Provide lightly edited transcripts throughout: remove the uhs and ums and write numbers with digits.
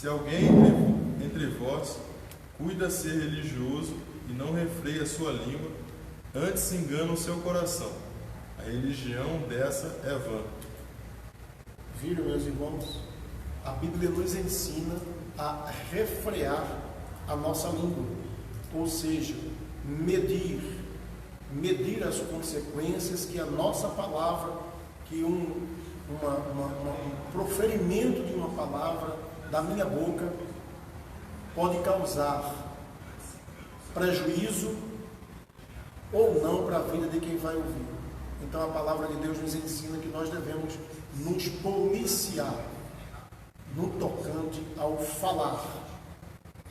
Se alguém entre vós cuida ser religioso e não refreia a sua língua, antes se engana o seu coração. A religião dessa é vã. Viram, meus irmãos? A Bíblia nos ensina a refrear a nossa língua, ou seja, medir as consequências que a nossa palavra, que um proferimento de uma palavra da minha boca pode causar prejuízo ou não para a vida de quem vai ouvir. Então a palavra de Deus nos ensina que nós devemos nos policiar no tocante ao falar,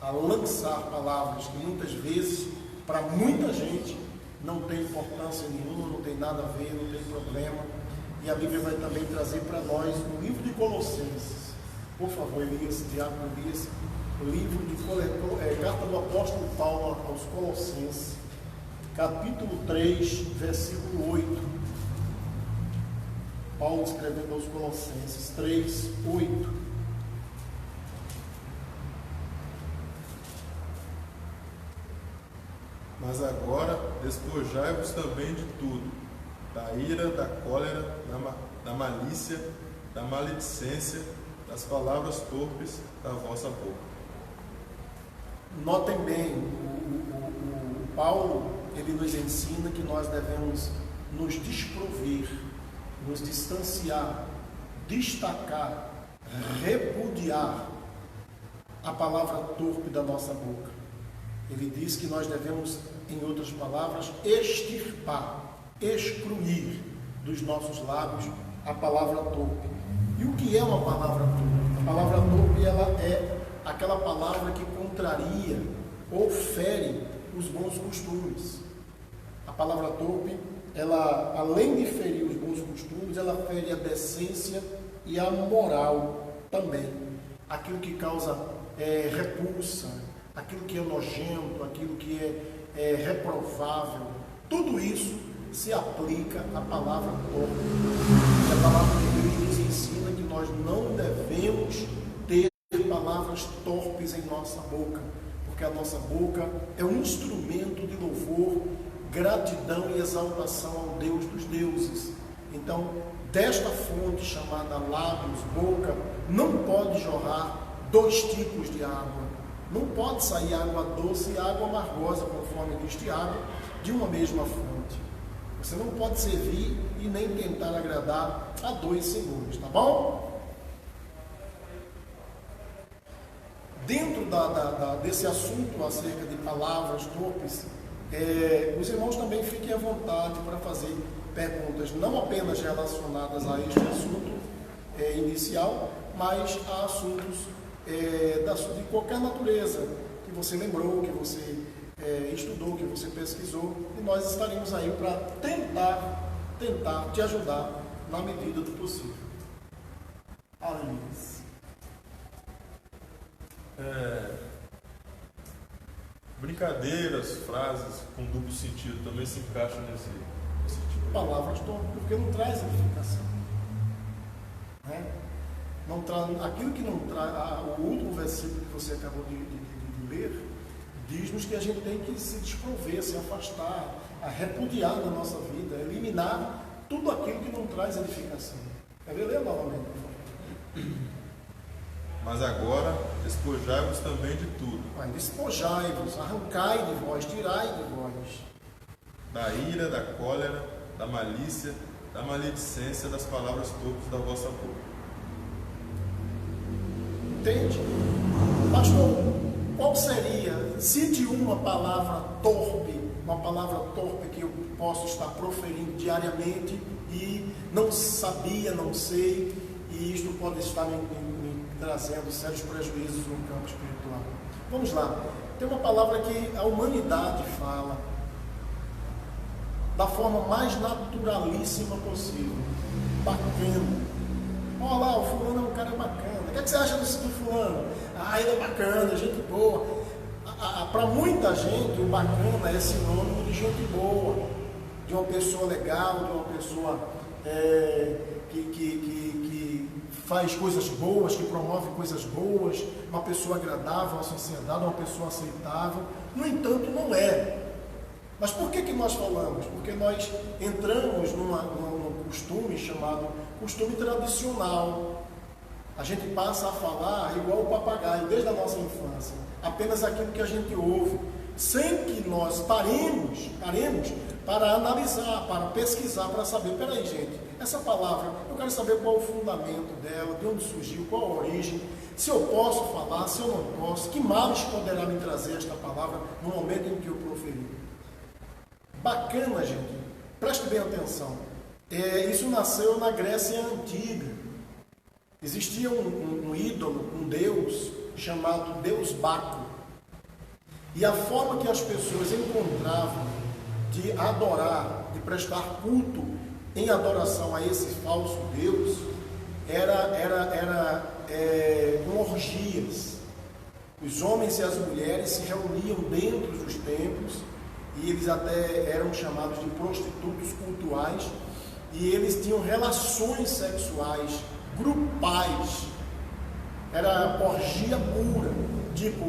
a lançar palavras que muitas vezes, para muita gente, não tem importância nenhuma, não tem nada a ver, não tem problema. E a Bíblia vai também trazer para nós o livro de Colossenses. Por favor, Elias, Diácono Elias, o livro de carta do apóstolo Paulo aos Colossenses, capítulo 3, versículo 8. Paulo escrevendo aos Colossenses 3, 8. Mas agora despojai-vos também de tudo, da ira, da cólera, da malícia, da maledicência, das palavras torpes da vossa boca. Notem bem, o Paulo, ele nos ensina que nós devemos nos desprover, nos distanciar, destacar, repudiar a palavra torpe da nossa boca. Ele diz que nós devemos, em outras palavras, extirpar, excluir dos nossos lábios a palavra torpe. E o que é uma palavra torpe? A palavra torpe, ela é aquela palavra que contraria ou fere os bons costumes. A palavra torpe, ela, além de ferir os bons costumes, ela fere a decência e a moral também. Aquilo que causa repulsa, aquilo que é nojento, aquilo que é reprovável, tudo isso se aplica à palavra torpe. E a palavra de Deus nos ensina que nós não devemos ter palavras torpes em nossa boca, porque a nossa boca é um instrumento de louvor, gratidão e exaltação ao Deus dos deuses. Então, desta fonte chamada lábios, boca, não pode jorrar dois tipos de água. Não pode sair água doce e água amargosa, conforme diz Tiago, de uma mesma fonte. Você não pode servir e nem tentar agradar a dois senhores, tá bom? Dentro desse assunto acerca de palavras torpes, os irmãos também fiquem à vontade para fazer perguntas, não apenas relacionadas a este assunto inicial, mas a assuntos de qualquer natureza que você lembrou, que você estudou, que você pesquisou, e nós estaremos aí para tentar te ajudar na medida do possível. Aleluia. Brincadeiras, frases com duplo sentido também se encaixam nesse tipo de palavras torpes, porque não traz edificação, né? Não traz aquilo que não traz. O último versículo que você acabou de ler diz-nos que a gente tem que se desprover, se afastar, a repudiar na nossa vida, eliminar tudo aquilo que não traz edificação. Quer ler novamente, por favor? Mas agora despojai-vos também de tudo. Despojai-vos, arrancai de vós, tirai de vós. Da ira, da cólera, da malícia, da maledicência, das palavras torpes da vossa boca. Entende? Pastor, qual seria, cite uma palavra torpe que eu posso estar proferindo diariamente e não sabia, não sei, e isto pode estar me trazendo sérios prejuízos no campo espiritual. Vamos lá. Tem uma palavra que a humanidade fala da forma mais naturalíssima possível. Bacana. Olha lá, o fulano é um cara bacana. O que você acha do fulano? Ele é bacana, gente boa. Para muita gente, o bacana é sinônimo de gente boa, de uma pessoa legal, de uma pessoa que faz coisas boas, que promove coisas boas, uma pessoa agradável à sociedade, uma pessoa aceitável. No entanto, não é. Mas por que nós falamos? Porque nós entramos num costume chamado costume tradicional. A gente passa a falar igual o papagaio, desde a nossa infância, apenas aquilo que a gente ouve, sem que nós paremos para analisar, para pesquisar, para saber, peraí gente, essa palavra, eu quero saber qual o fundamento dela, de onde surgiu, qual a origem, se eu posso falar, se eu não posso, que males poderá me trazer esta palavra no momento em que eu proferi. Bacana, gente, preste bem atenção. Isso nasceu na Grécia Antiga. Existia um ídolo, um deus, chamado Deus Baco. E a forma que as pessoas encontravam de adorar, de prestar culto em adoração a esse falso Deus, era com orgias. Os homens e as mulheres se reuniam dentro dos templos, e eles até eram chamados de prostitutos cultuais, e eles tinham relações sexuais grupais. Era orgia pura, tipo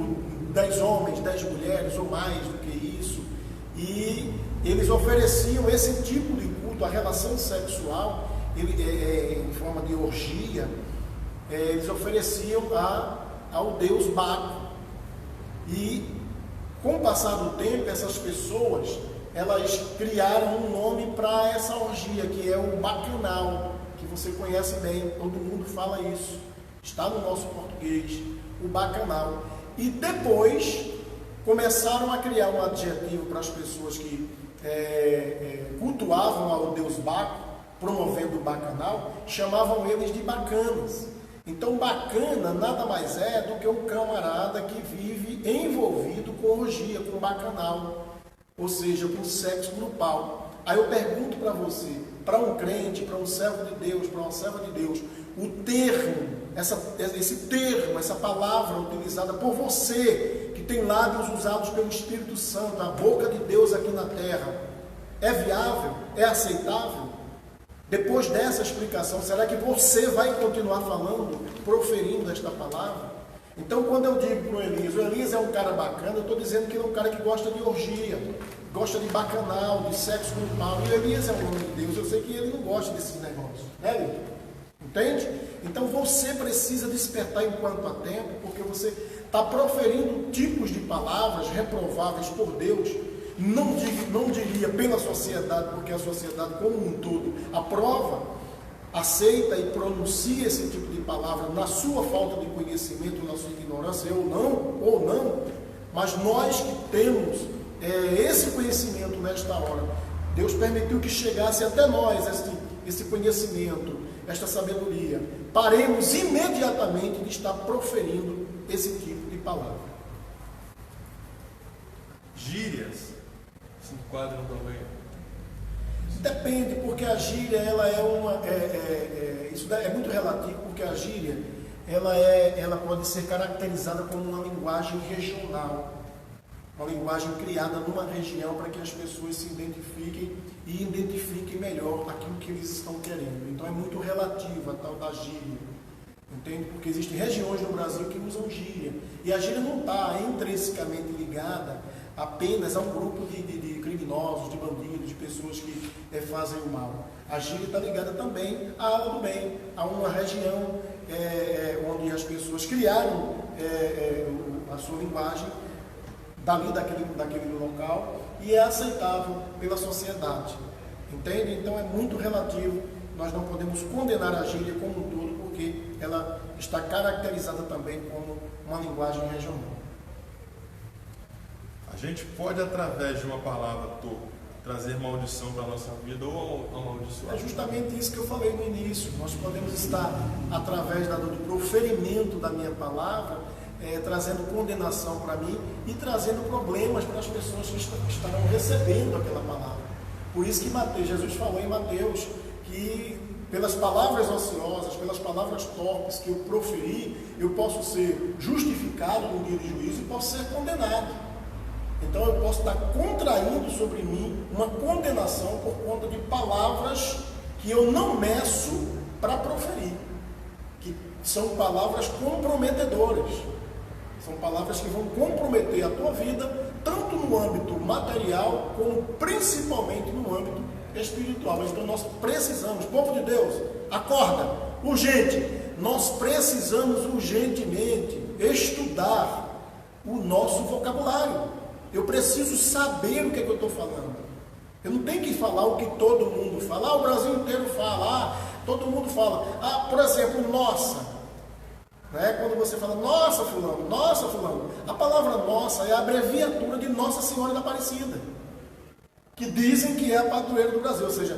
10 homens, 10 mulheres ou mais do que isso, e eles ofereciam esse tipo de culto, a relação sexual, em forma de orgia, eles ofereciam ao deus Baco. E com o passar do tempo, essas pessoas, elas criaram um nome para essa orgia, que é o bacanal, que você conhece bem, todo mundo fala isso, está no nosso português, o bacanal. E depois começaram a criar um adjetivo para as pessoas que cultuavam ao deus Baco, promovendo o bacanal, chamavam eles de bacanas. Então, bacana nada mais é do que um camarada que vive envolvido com orgia, com bacanal, ou seja, com sexo grupal. Aí eu pergunto para você, para um crente, para um servo de Deus, para uma serva de Deus, o termo, esse termo, essa palavra utilizada por você, que tem lábios usados pelo Espírito Santo, a boca de Deus aqui na terra, é viável? É aceitável? Depois dessa explicação, será que você vai continuar falando, proferindo esta palavra? Então, quando eu digo para o Elias é um cara bacana, eu estou dizendo que ele é um cara que gosta de orgia, gosta de bacanal, de sexo grupal. E o Elias é um homem de Deus, eu sei que ele não gosta desses negócios, né, Elias? Entende? Então, você precisa despertar enquanto há tempo, porque você está proferindo tipos de palavras reprováveis por Deus. Não diria pela sociedade, porque a sociedade como um todo aprova, aceita e pronuncia esse tipo de palavra na sua falta de conhecimento, na sua ignorância, ou não, mas nós que temos esse conhecimento nesta hora, Deus permitiu que chegasse até nós esse conhecimento, esta sabedoria, paremos imediatamente de estar proferindo esse tipo de palavra. Gírias se enquadram também? Depende, porque a gíria ela isso é muito relativo, porque a gíria ela pode ser caracterizada como uma linguagem regional, uma linguagem criada numa região para que as pessoas se identifiquem e identifiquem melhor aquilo que eles estão querendo. Então é muito relativo a tal da gíria, entende? Porque existem regiões no Brasil que usam gíria, e a gíria não está intrinsecamente ligada apenas a um grupo de criminosos, de bandidos, de pessoas que fazem o mal. A gíria está ligada também à ala do bem, a uma região onde as pessoas criaram a sua linguagem dali daquele local e é aceitável pela sociedade. Entende? Então é muito relativo, nós não podemos condenar a gíria como um todo, porque ela está caracterizada também como uma linguagem regional. A gente pode, através de uma palavra trazer maldição para a nossa vida ou amaldiçoar? É justamente isso que eu falei no início. Nós podemos estar, através do proferimento da minha palavra, trazendo condenação para mim e trazendo problemas para as pessoas que estarão recebendo aquela palavra. Por isso que Jesus falou em Mateus que pelas palavras ociosas, pelas palavras torpes que eu proferi, eu posso ser justificado no dia de juízo e posso ser condenado. Então eu posso estar contraindo sobre mim uma condenação por conta de palavras que eu não meço para proferir, que são palavras comprometedoras. São palavras que vão comprometer a tua vida, tanto no âmbito material, como principalmente no âmbito espiritual. Então nós precisamos, povo de Deus, acorda, urgente, nós precisamos urgentemente estudar o nosso vocabulário. Eu preciso saber o que é que eu estou falando. Eu não tenho que falar o que todo mundo fala. O Brasil inteiro fala, todo mundo fala. Por exemplo, nossa. Quando você fala nossa fulano, a palavra nossa é a abreviatura de Nossa Senhora da Aparecida, que dizem que é a padroeira do Brasil, ou seja,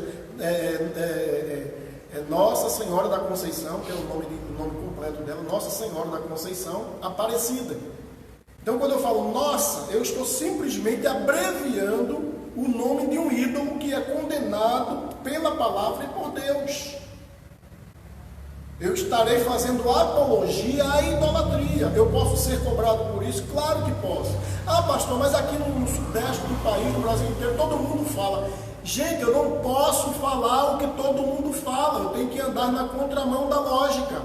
Nossa Senhora da Conceição, que é o nome completo dela, Nossa Senhora da Conceição Aparecida. Então, quando eu falo nossa, eu estou simplesmente abreviando o nome de um ídolo que é condenado pela palavra e por Deus. Eu estarei fazendo apologia à idolatria. Eu posso ser cobrado por isso? Claro que posso. Pastor, mas aqui no sudeste do país, no Brasil inteiro, todo mundo fala. Gente, eu não posso falar o que todo mundo fala. Eu tenho que andar na contramão da lógica.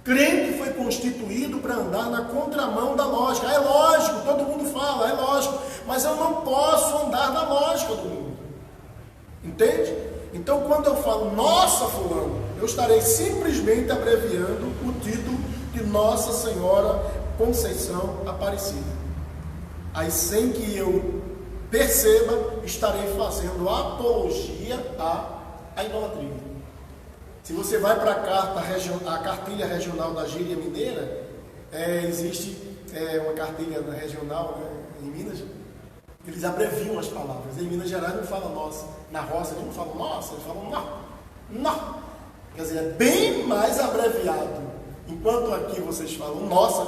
Crente foi constituído para andar na contramão da lógica. É lógico, todo mundo fala, é lógico. Mas eu não posso andar na lógica do mundo. Entende? Então, quando eu falo nossa fulano, eu estarei simplesmente abreviando o título de Nossa Senhora Conceição Aparecida. Aí, sem que eu perceba, estarei fazendo apologia à idolatria. Se você vai para a cartilha regional da Gíria Mineira, existe uma cartilha regional em Minas, eles abreviam as palavras. Em Minas Gerais não fala nossa. Na roça eles não falam nossa, eles falam nó. Quer dizer, é bem mais abreviado. Enquanto aqui vocês falam nossa,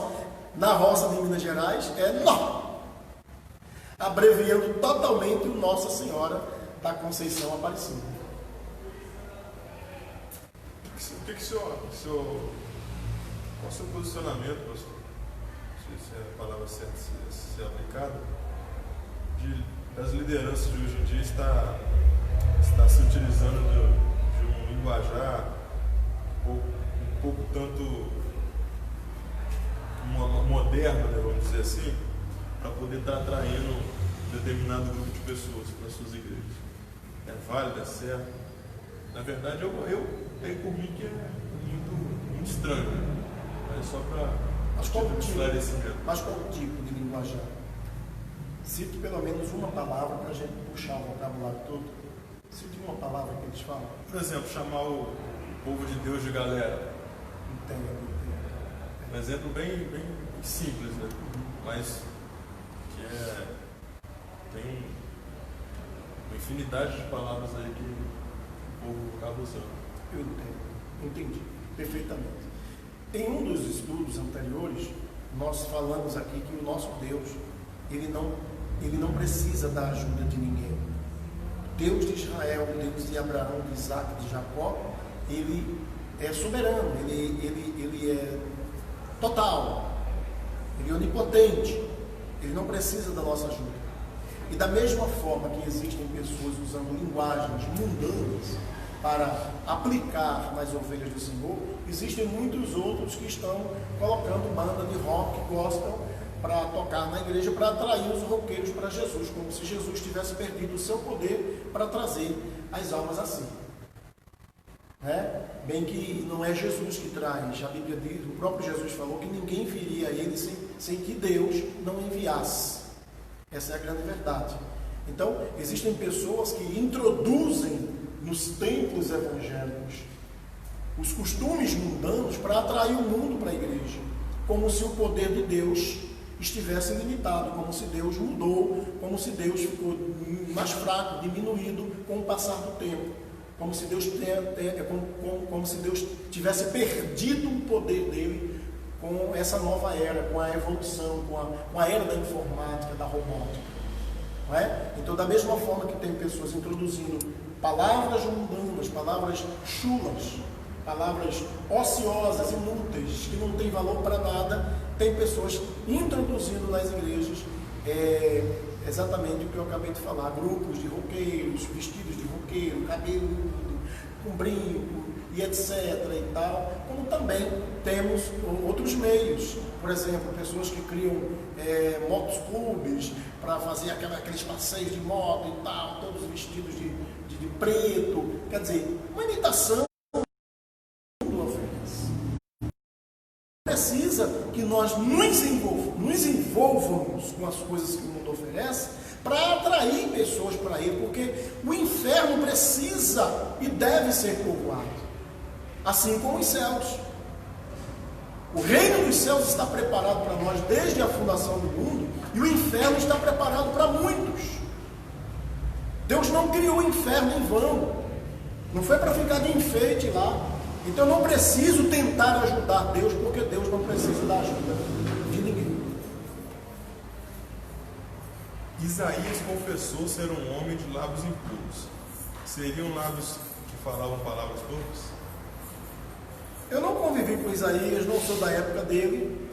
na roça de Minas Gerais é nó. Abreviando totalmente o Nossa Senhora da Conceição Aparecida. Qual é o seu posicionamento, pastor? Se é a palavra certa ser aplicada, das lideranças de hoje em dia está se utilizando de um linguajar um pouco tanto moderno, né, vamos dizer assim, para poder estar atraindo um determinado grupo de pessoas para as suas igrejas. É válido, é certo? Na verdade, eu tenho por mim que é muito estranho, né? Mas só para esclarecimento. Mas qual tipo de linguajar? Cite pelo menos uma palavra para a gente puxar o vocabulário todo. Cite uma palavra que eles falam. Por exemplo, chamar o povo de Deus de galera. Entendo. Um exemplo bem simples, né? Mas que tem uma infinidade de palavras aí que o povo acaba usando. Eu entendi perfeitamente. Em um dos estudos anteriores, nós falamos aqui que o nosso Deus, ele não precisa da ajuda de ninguém. Deus de Israel, Deus de Abraão, de Isaac, de Jacó, ele é soberano, ele é total, ele é onipotente, ele não precisa da nossa ajuda. E da mesma forma que existem pessoas usando linguagens mundanas para aplicar nas ovelhas do Senhor, existem muitos outros que estão colocando banda de rock gospel para tocar na igreja, para atrair os roqueiros para Jesus, como se Jesus tivesse perdido o seu poder para trazer as almas a si. Bem que não é Jesus que traz, a Bíblia diz, o próprio Jesus falou que ninguém viria a ele sem que Deus não enviasse. Essa é a grande verdade. Então, existem pessoas que introduzem nos templos evangélicos os costumes mundanos para atrair o mundo para a igreja, como se o poder de Deus estivesse limitado, como se Deus mudou, como se Deus ficou mais fraco, diminuído com o passar do tempo, como se Deus tivesse perdido o poder dele com essa nova era, com a evolução, com a era da informática, da robótica. Não é? Então, da mesma forma que tem pessoas introduzindo palavras mundanas, palavras chulas, palavras ociosas, inúteis, que não têm valor para nada, tem pessoas introduzindo nas igrejas exatamente o que eu acabei de falar, grupos de roqueiros, vestidos de roqueiro, cabelo com brinco, e etc. e tal, como também temos outros meios, por exemplo, pessoas que criam motos clubes para fazer aqueles passeios de moto e tal, todos vestidos de preto, quer dizer, uma imitação do mundo oferece. Precisa que nós nos envolvamos com as coisas que o mundo oferece para atrair pessoas para ele, porque o inferno precisa e deve ser povoado, assim como os céus. O reino dos céus está preparado para nós desde a fundação do mundo, e o inferno está preparado para muitos. Deus não criou o inferno em vão, não foi para ficar de enfeite lá. Então eu não preciso tentar ajudar Deus, porque Deus não precisa da ajuda de ninguém. Isaías confessou ser um homem de lábios impuros. Seriam lábios que falavam palavras torpes? Eu não convivi com Isaías, não sou da época dele,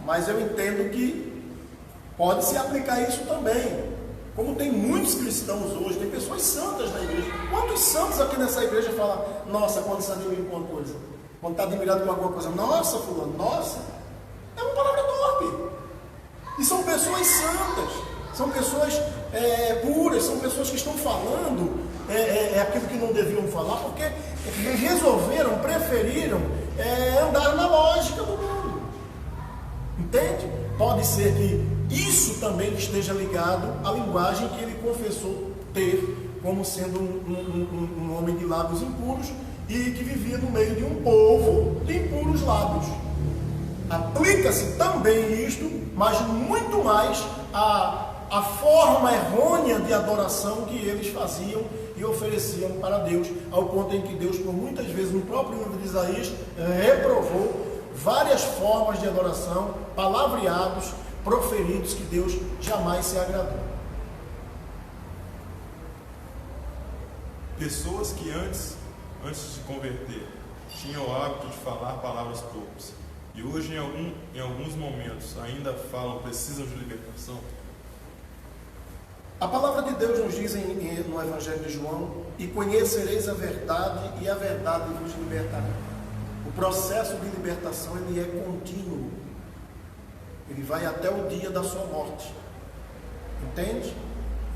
mas eu entendo que pode se aplicar isso também. Como tem muitos cristãos hoje, tem pessoas santas na igreja. Quantos santos aqui nessa igreja falam, nossa, quando se admira com uma coisa? Quando está admirado com alguma coisa, nossa, fulano, nossa, é uma palavra torpe. E são pessoas santas, são pessoas puras, são pessoas que estão falando aquilo que não deviam falar, porque resolveram, preferiram andar na lógica do mundo. Entende? Pode ser que isso também esteja ligado à linguagem que ele confessou ter, como sendo um homem de lábios impuros e que vivia no meio de um povo de impuros lábios. Aplica-se também isto, mas muito mais a forma errônea de adoração que eles faziam e ofereciam para Deus, ao ponto em que Deus, por muitas vezes, no próprio livro de Isaías, reprovou várias formas de adoração, palavreados, proferidos, que Deus jamais se agradou. Pessoas que antes de se converter, tinham o hábito de falar palavras torpes, e hoje em alguns momentos ainda falam, precisam de libertação. A palavra de Deus nos diz no Evangelho de João: e conhecereis a verdade, e a verdade vos libertará. O processo de libertação, ele é contínuo. Ele vai até o dia da sua morte. Entende?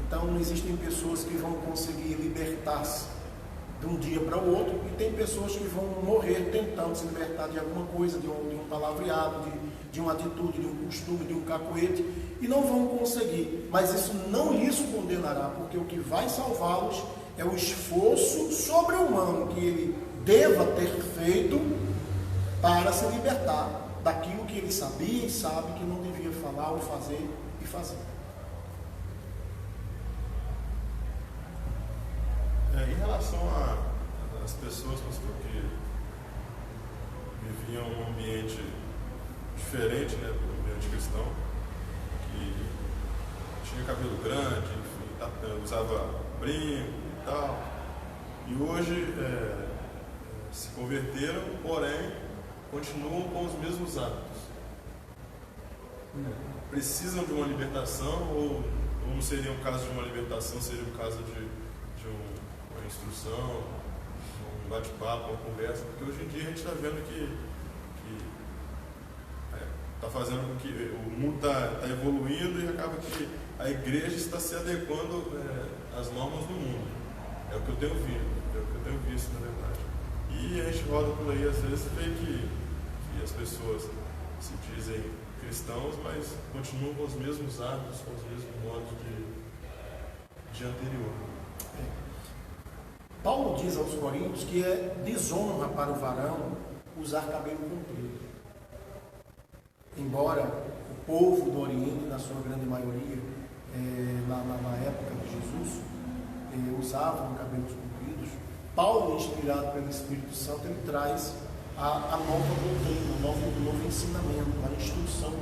Então não existem pessoas que vão conseguir libertar-se de um dia para o outro, e tem pessoas que vão morrer tentando se libertar de alguma coisa, de um palavreado, de uma atitude, de um costume, de um cacoete, e não vão conseguir. Mas isso não lhes condenará, porque o que vai salvá-los é o esforço sobre-humano que ele deva ter feito para se libertar daquilo que ele sabia e sabe que não devia falar ou fazer e fazer. Em relação às pessoas, pastor, que viviam um ambiente diferente, né, do ambiente cristão, que tinha cabelo grande, enfim, usava brinco e tal, e hoje se converteram, porém continuam com os mesmos hábitos. Precisam de uma libertação, ou não seria um caso de uma libertação, seria um caso de uma instrução, um bate-papo, uma conversa? Porque hoje em dia a gente está vendo que está fazendo com que o mundo está evoluindo, e acaba que a igreja está se adequando às normas do mundo. É o que eu tenho visto, na verdade. E a gente roda por aí, às vezes, vê que as pessoas se dizem cristãos, mas continuam com os mesmos hábitos, com os mesmos modos de anterior. Paulo diz aos Coríntios que é desonra para o varão usar cabelo comprido. Embora o povo do Oriente, na sua grande maioria, na época de Jesus, usavam cabelos compridos, Paulo, inspirado pelo Espírito Santo, ele traz a nova doutrina, o novo ensinamento, a instrução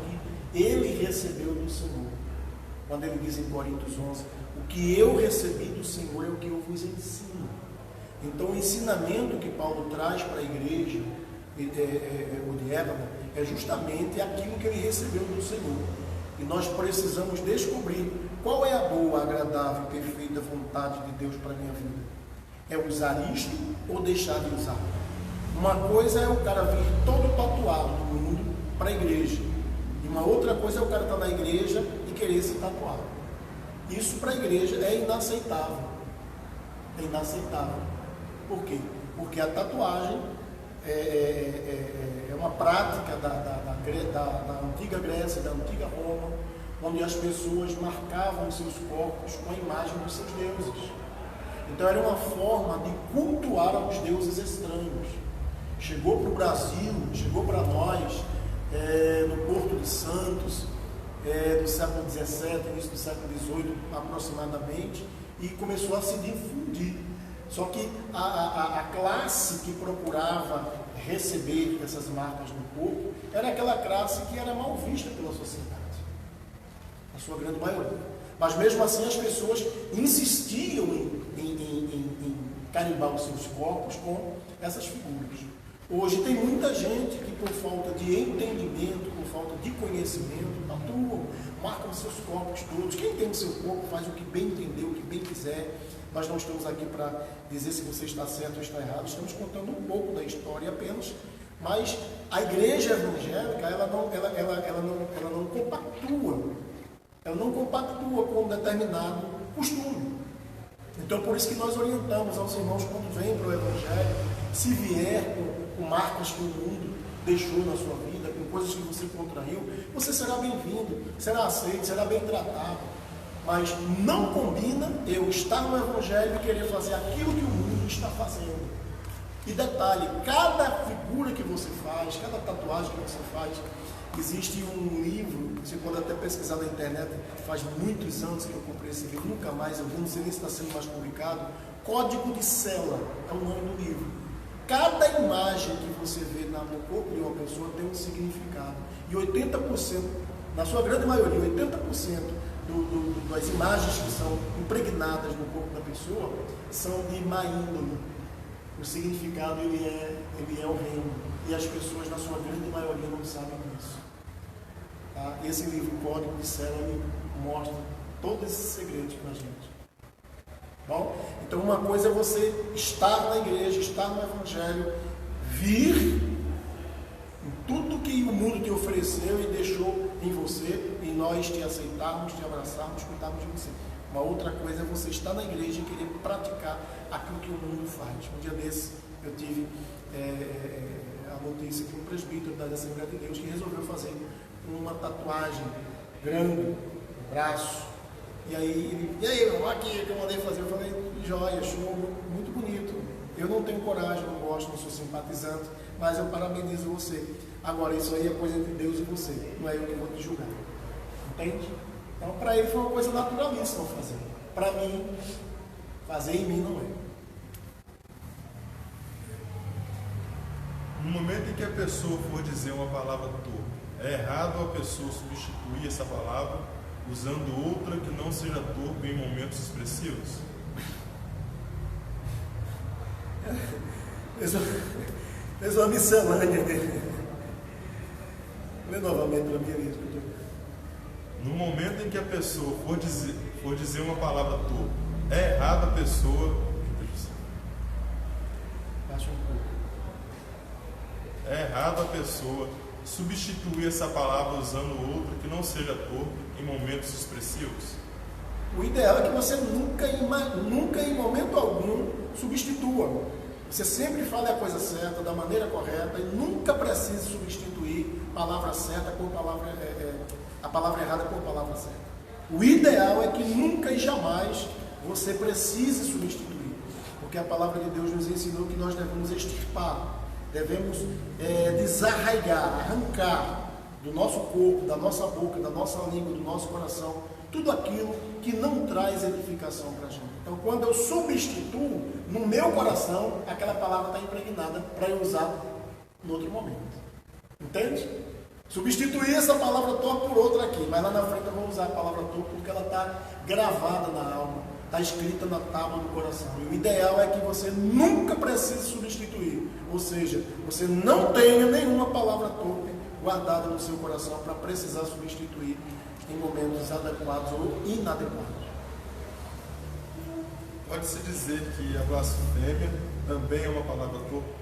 que ele recebeu do Senhor. Quando ele diz em Coríntios 11, o que eu recebi do Senhor é o que eu vos ensino. Então o ensinamento que Paulo traz para a igreja de Éfeso é justamente aquilo que ele recebeu do Senhor. E nós precisamos descobrir qual é a boa, agradável e perfeita vontade de Deus para a minha vida. É usar isto ou deixar de usar? Uma coisa é o cara vir todo tatuado no mundo para a igreja. E uma outra coisa é o cara estar na igreja e querer se tatuar. Isso para a igreja é inaceitável. É inaceitável. Por quê? Porque a tatuagem é uma prática da antiga Grécia, da antiga Roma, onde as pessoas marcavam seus corpos com a imagem dos seus deuses. Então era uma forma de cultuar aos deuses estranhos. Chegou para o Brasil, chegou para nós, no Porto de Santos, do século XVII, início do século XVIII aproximadamente, e começou a se difundir. Só que a classe que procurava receber essas marcas no corpo era aquela classe que era mal vista pela sociedade, a sua grande maioria. Mas mesmo assim as pessoas insistiam em carimbar os seus corpos com essas figuras. Hoje tem muita gente que, por falta de entendimento, por falta de conhecimento, tatuam, marcam seus corpos todos. Quem tem o seu corpo faz o que bem entendeu, o que bem quiser. Nós não estamos aqui para dizer se você está certo ou está errado, estamos contando um pouco da história apenas. Mas a igreja evangélica, ela não compactua. Ela não compactua com um determinado costume. Então, por isso que nós orientamos aos irmãos quando vêm para o Evangelho, se vier com marcas que o mundo deixou na sua vida, com coisas que você contraiu, você será bem-vindo, será aceito, será bem tratado. Mas não combina eu estar no Evangelho e querer fazer aquilo que o mundo está fazendo. E detalhe, cada figura que você faz, cada tatuagem que você faz, existe um livro, você pode até pesquisar na internet, faz muitos anos que eu comprei esse livro, nunca mais eu vi, não sei nem se está sendo mais publicado, Código de Cela, é o nome do livro. Cada imagem que você vê no corpo de uma pessoa tem um significado. E 80%, na sua grande maioria, 80% das imagens que são impregnadas no corpo da pessoa são de má índole. O significado ele é horrendo. E as pessoas, na sua grande maioria, não sabem disso. Tá? Esse livro, Código de Cela, ele mostra todos esses segredos para a gente. Bom, então uma coisa é você estar na igreja, estar no Evangelho, vir em tudo que o mundo te ofereceu e deixou em você, e nós te aceitarmos, te abraçarmos, cuidarmos de você. Uma outra coisa é você estar na igreja e querer praticar aquilo que o mundo faz. Um dia desse eu tive a notícia que um presbítero da Assembleia de Deus que resolveu fazer uma tatuagem grande no braço. E aí irmão, aqui que eu mandei fazer, eu falei, joia, show, muito bonito. Eu não tenho coragem, não gosto, não sou simpatizante, mas eu parabenizo você. Agora, isso aí é coisa entre Deus e você, não é eu que vou te julgar. Entende? Então, para ele foi uma coisa naturalíssima fazer. Para mim, fazer em mim não é. No momento em que a pessoa for dizer uma palavra torpe, é errado a pessoa substituir essa palavra usando outra que não seja torpe em momentos expressivos? Fez uma miscelânea dele. Lê novamente para mim isso. No momento em que a pessoa for dizer uma palavra torpe, é errado a pessoa... Baixa um pouco. É errado a pessoa substituir essa palavra usando outra que não seja torpe em momentos expressivos? O ideal é que você nunca em momento algum substitua. Você sempre fale a coisa certa, da maneira correta, e nunca precise substituir a palavra certa por a palavra errada por palavra certa. O ideal é que nunca e jamais você precise substituir, porque a palavra de Deus nos ensinou que nós devemos extirpar, devemos desarraigar, arrancar do nosso corpo, da nossa boca, da nossa língua, do nosso coração, tudo aquilo que não traz edificação para a gente. Então, quando eu substituo, no meu coração, aquela palavra está impregnada para eu usar no outro momento. Entende? Substituir essa palavra torpe por outra aqui, mas lá na frente eu vou usar a palavra torpe porque ela está gravada na alma, está escrita na tábua do coração. E o ideal é que você nunca precise substituir, ou seja, você não tenha nenhuma palavra torpe guardada no seu coração para precisar substituir em momentos adequados ou inadequados. Pode-se dizer que a blasfêmia também é uma palavra torpe?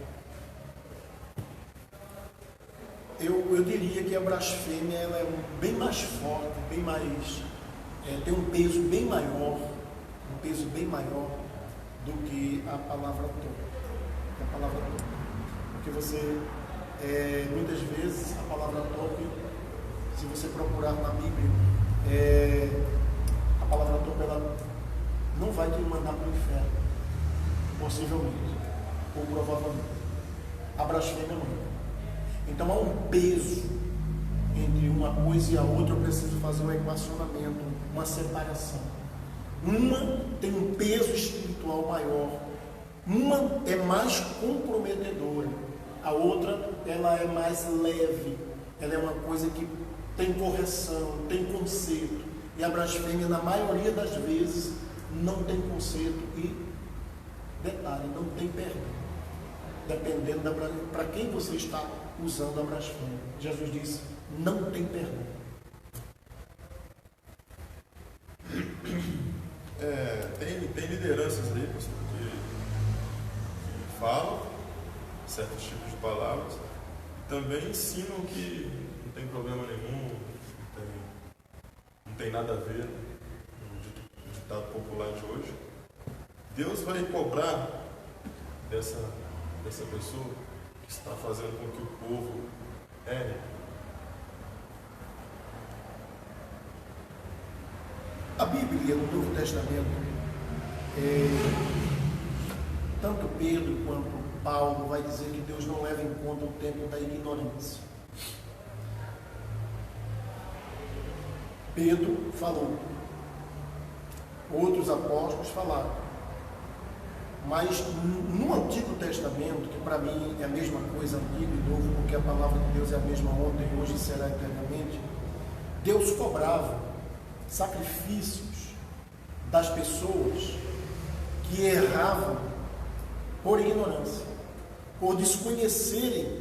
eu diria que a blasfêmia ela é bem mais forte, bem mais, tem um peso bem maior do que a palavra torpe. Porque você, muitas vezes, a palavra torpe, se você procurar na Bíblia, a palavra torpe ela não vai te mandar para o inferno, possivelmente, ou provavelmente. A blasfêmia não. Então há um peso entre uma coisa e a outra. Eu preciso fazer um equacionamento, uma separação. Uma tem um peso espiritual maior, uma é mais comprometedora, a outra ela é mais leve, ela é uma coisa que tem correção, tem conserto. E a blasfêmia, na maioria das vezes, não tem conserto e, detalhe, não tem perdão, dependendo para quem você está usando a blasfêmia. Jesus disse, não tem perdão. Tem lideranças aí, pastor, que falam certos tipos de palavras, também ensinam que não tem problema nenhum, não tem nada a ver no ditado popular de hoje. Deus vai cobrar dessa pessoa que está fazendo com que o povo erre. A Bíblia, no Novo Testamento, tanto Pedro quanto Paulo vai dizer que Deus não leva em conta o tempo da ignorância. Pedro falou, outros apóstolos falaram, mas no Antigo Testamento, que para mim é a mesma coisa, Antigo e Novo, porque a palavra de Deus é a mesma ontem, hoje e será eternamente, Deus cobrava sacrifícios das pessoas que erravam por ignorância, por desconhecerem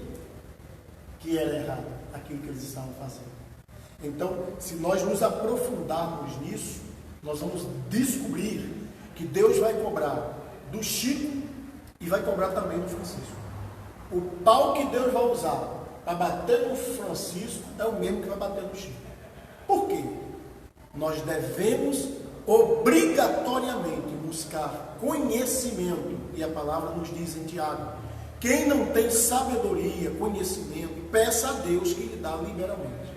que era errado aquilo que eles estavam fazendo. Então, se nós nos aprofundarmos nisso, nós vamos descobrir que Deus vai cobrar do Chico e vai cobrar também do Francisco. O pau que Deus vai usar para bater no Francisco é o mesmo que vai bater no Chico. Por quê? Nós devemos obrigatoriamente buscar conhecimento, e a palavra nos diz em Tiago, quem não tem sabedoria, conhecimento, peça a Deus que lhe dá liberalmente.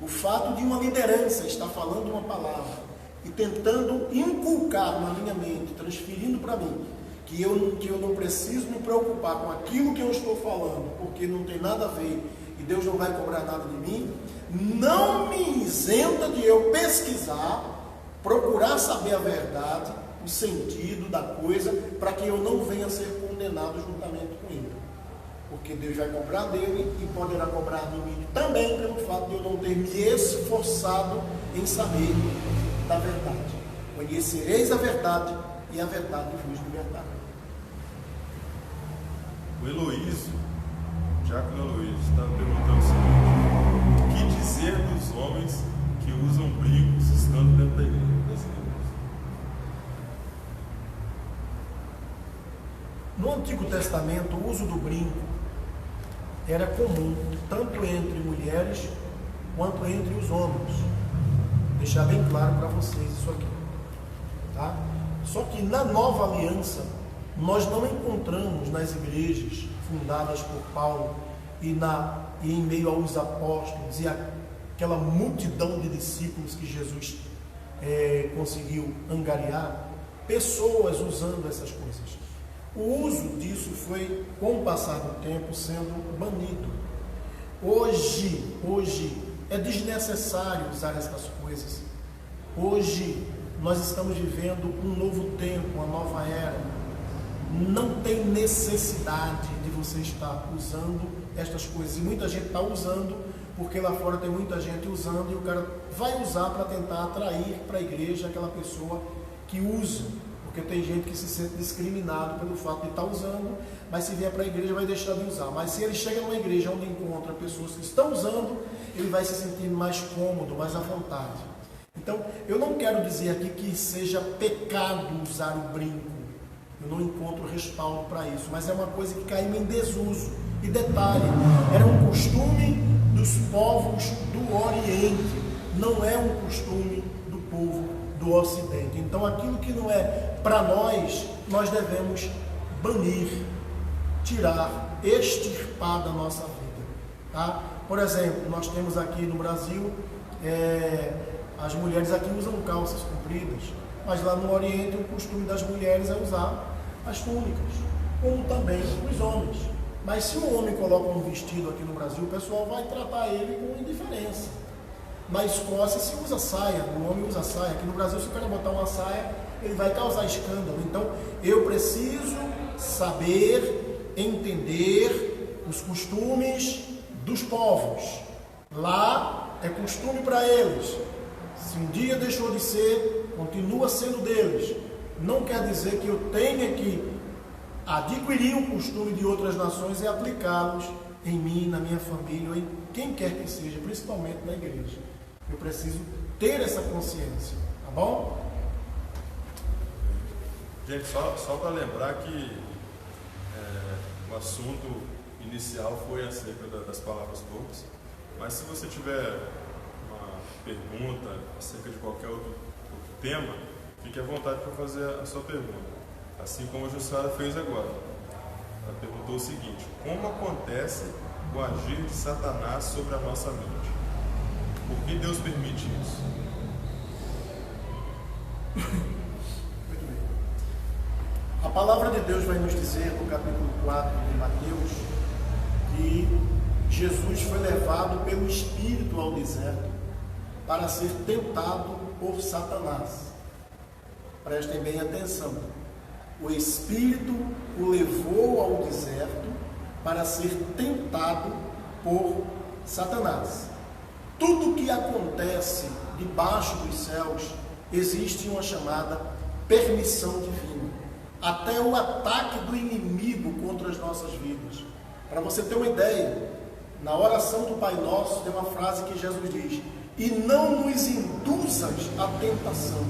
O fato de uma liderança estar falando uma palavra e tentando inculcar na minha mente, transferindo para mim, que eu não preciso me preocupar com aquilo que eu estou falando, porque não tem nada a ver e Deus não vai cobrar nada de mim, não me isenta de eu pesquisar, procurar saber a verdade, o sentido da coisa, para que eu não venha a ser condenado juntamente com ele. Porque Deus vai cobrar dele e poderá cobrar de mim também pelo fato de eu não ter me esforçado em saber da verdade. Conhecereis a verdade e a verdade vos libertará. O Heloísio, Diácono Heloísio, está perguntando o seguinte: o que dizer dos homens que usam brincos estando dentro das igrejas? No Antigo Testamento, o uso do brinco era comum, tanto entre mulheres quanto entre os homens. Vou deixar bem claro para vocês isso aqui. Tá? Só que na Nova Aliança, nós não encontramos nas igrejas fundadas por Paulo e em meio aos apóstolos e aquela multidão de discípulos que Jesus conseguiu angariar, pessoas usando essas coisas. O uso disso foi, com o passar do tempo, sendo banido. Hoje é desnecessário usar essas coisas. Hoje nós estamos vivendo um novo tempo, uma nova era. Não tem necessidade de você estar usando estas coisas. E muita gente está usando, porque lá fora tem muita gente usando, e o cara vai usar para tentar atrair para a igreja aquela pessoa que usa. Porque tem gente que se sente discriminado pelo fato de estar usando, mas se vier para a igreja vai deixar de usar. Mas se ele chega numa igreja onde encontra pessoas que estão usando, ele vai se sentir mais cômodo, mais à vontade. Então, eu não quero dizer aqui que seja pecado usar o brinco. Eu não encontro respaldo para isso, mas é uma coisa que caiu em desuso. E detalhe, era um costume dos povos do Oriente, não é um costume do povo do Ocidente. Então aquilo que não é para nós, nós devemos banir, tirar, extirpar da nossa vida. Tá? Por exemplo, nós temos aqui no Brasil, as mulheres aqui usam calças compridas, mas lá no Oriente o costume das mulheres é usar as túnicas, como também os homens. Mas se um homem coloca um vestido aqui no Brasil, o pessoal vai tratar ele com indiferença. Na Escócia se usa saia, o homem usa saia. Aqui no Brasil, se o cara botar uma saia, ele vai causar escândalo. Então, eu preciso saber, entender os costumes dos povos. Lá é costume para eles. Se um dia deixou de ser, continua sendo deles. Não quer dizer que eu tenha que adquirir o costume de outras nações e aplicá-los em mim, na minha família, ou em quem quer que seja, principalmente na igreja. Eu preciso ter essa consciência, tá bom? Gente, só para lembrar que o assunto inicial foi acerca das palavras torpes, mas se você tiver uma pergunta acerca de qualquer outro tema, fique à vontade para fazer a sua pergunta. Assim como a Jussara fez agora. Ela perguntou o seguinte: como acontece o agir de Satanás sobre a nossa mente? Por que Deus permite isso? Muito bem. A palavra de Deus vai nos dizer no capítulo 4 de Mateus que Jesus foi levado pelo Espírito ao deserto para ser tentado por Satanás. Prestem bem atenção. O Espírito o levou ao deserto para ser tentado por Satanás. Tudo que acontece debaixo dos céus existe uma chamada permissão divina. Até o ataque do inimigo contra as nossas vidas. Para você ter uma ideia, na oração do Pai Nosso tem uma frase que Jesus diz: e não nos induzas à tentação.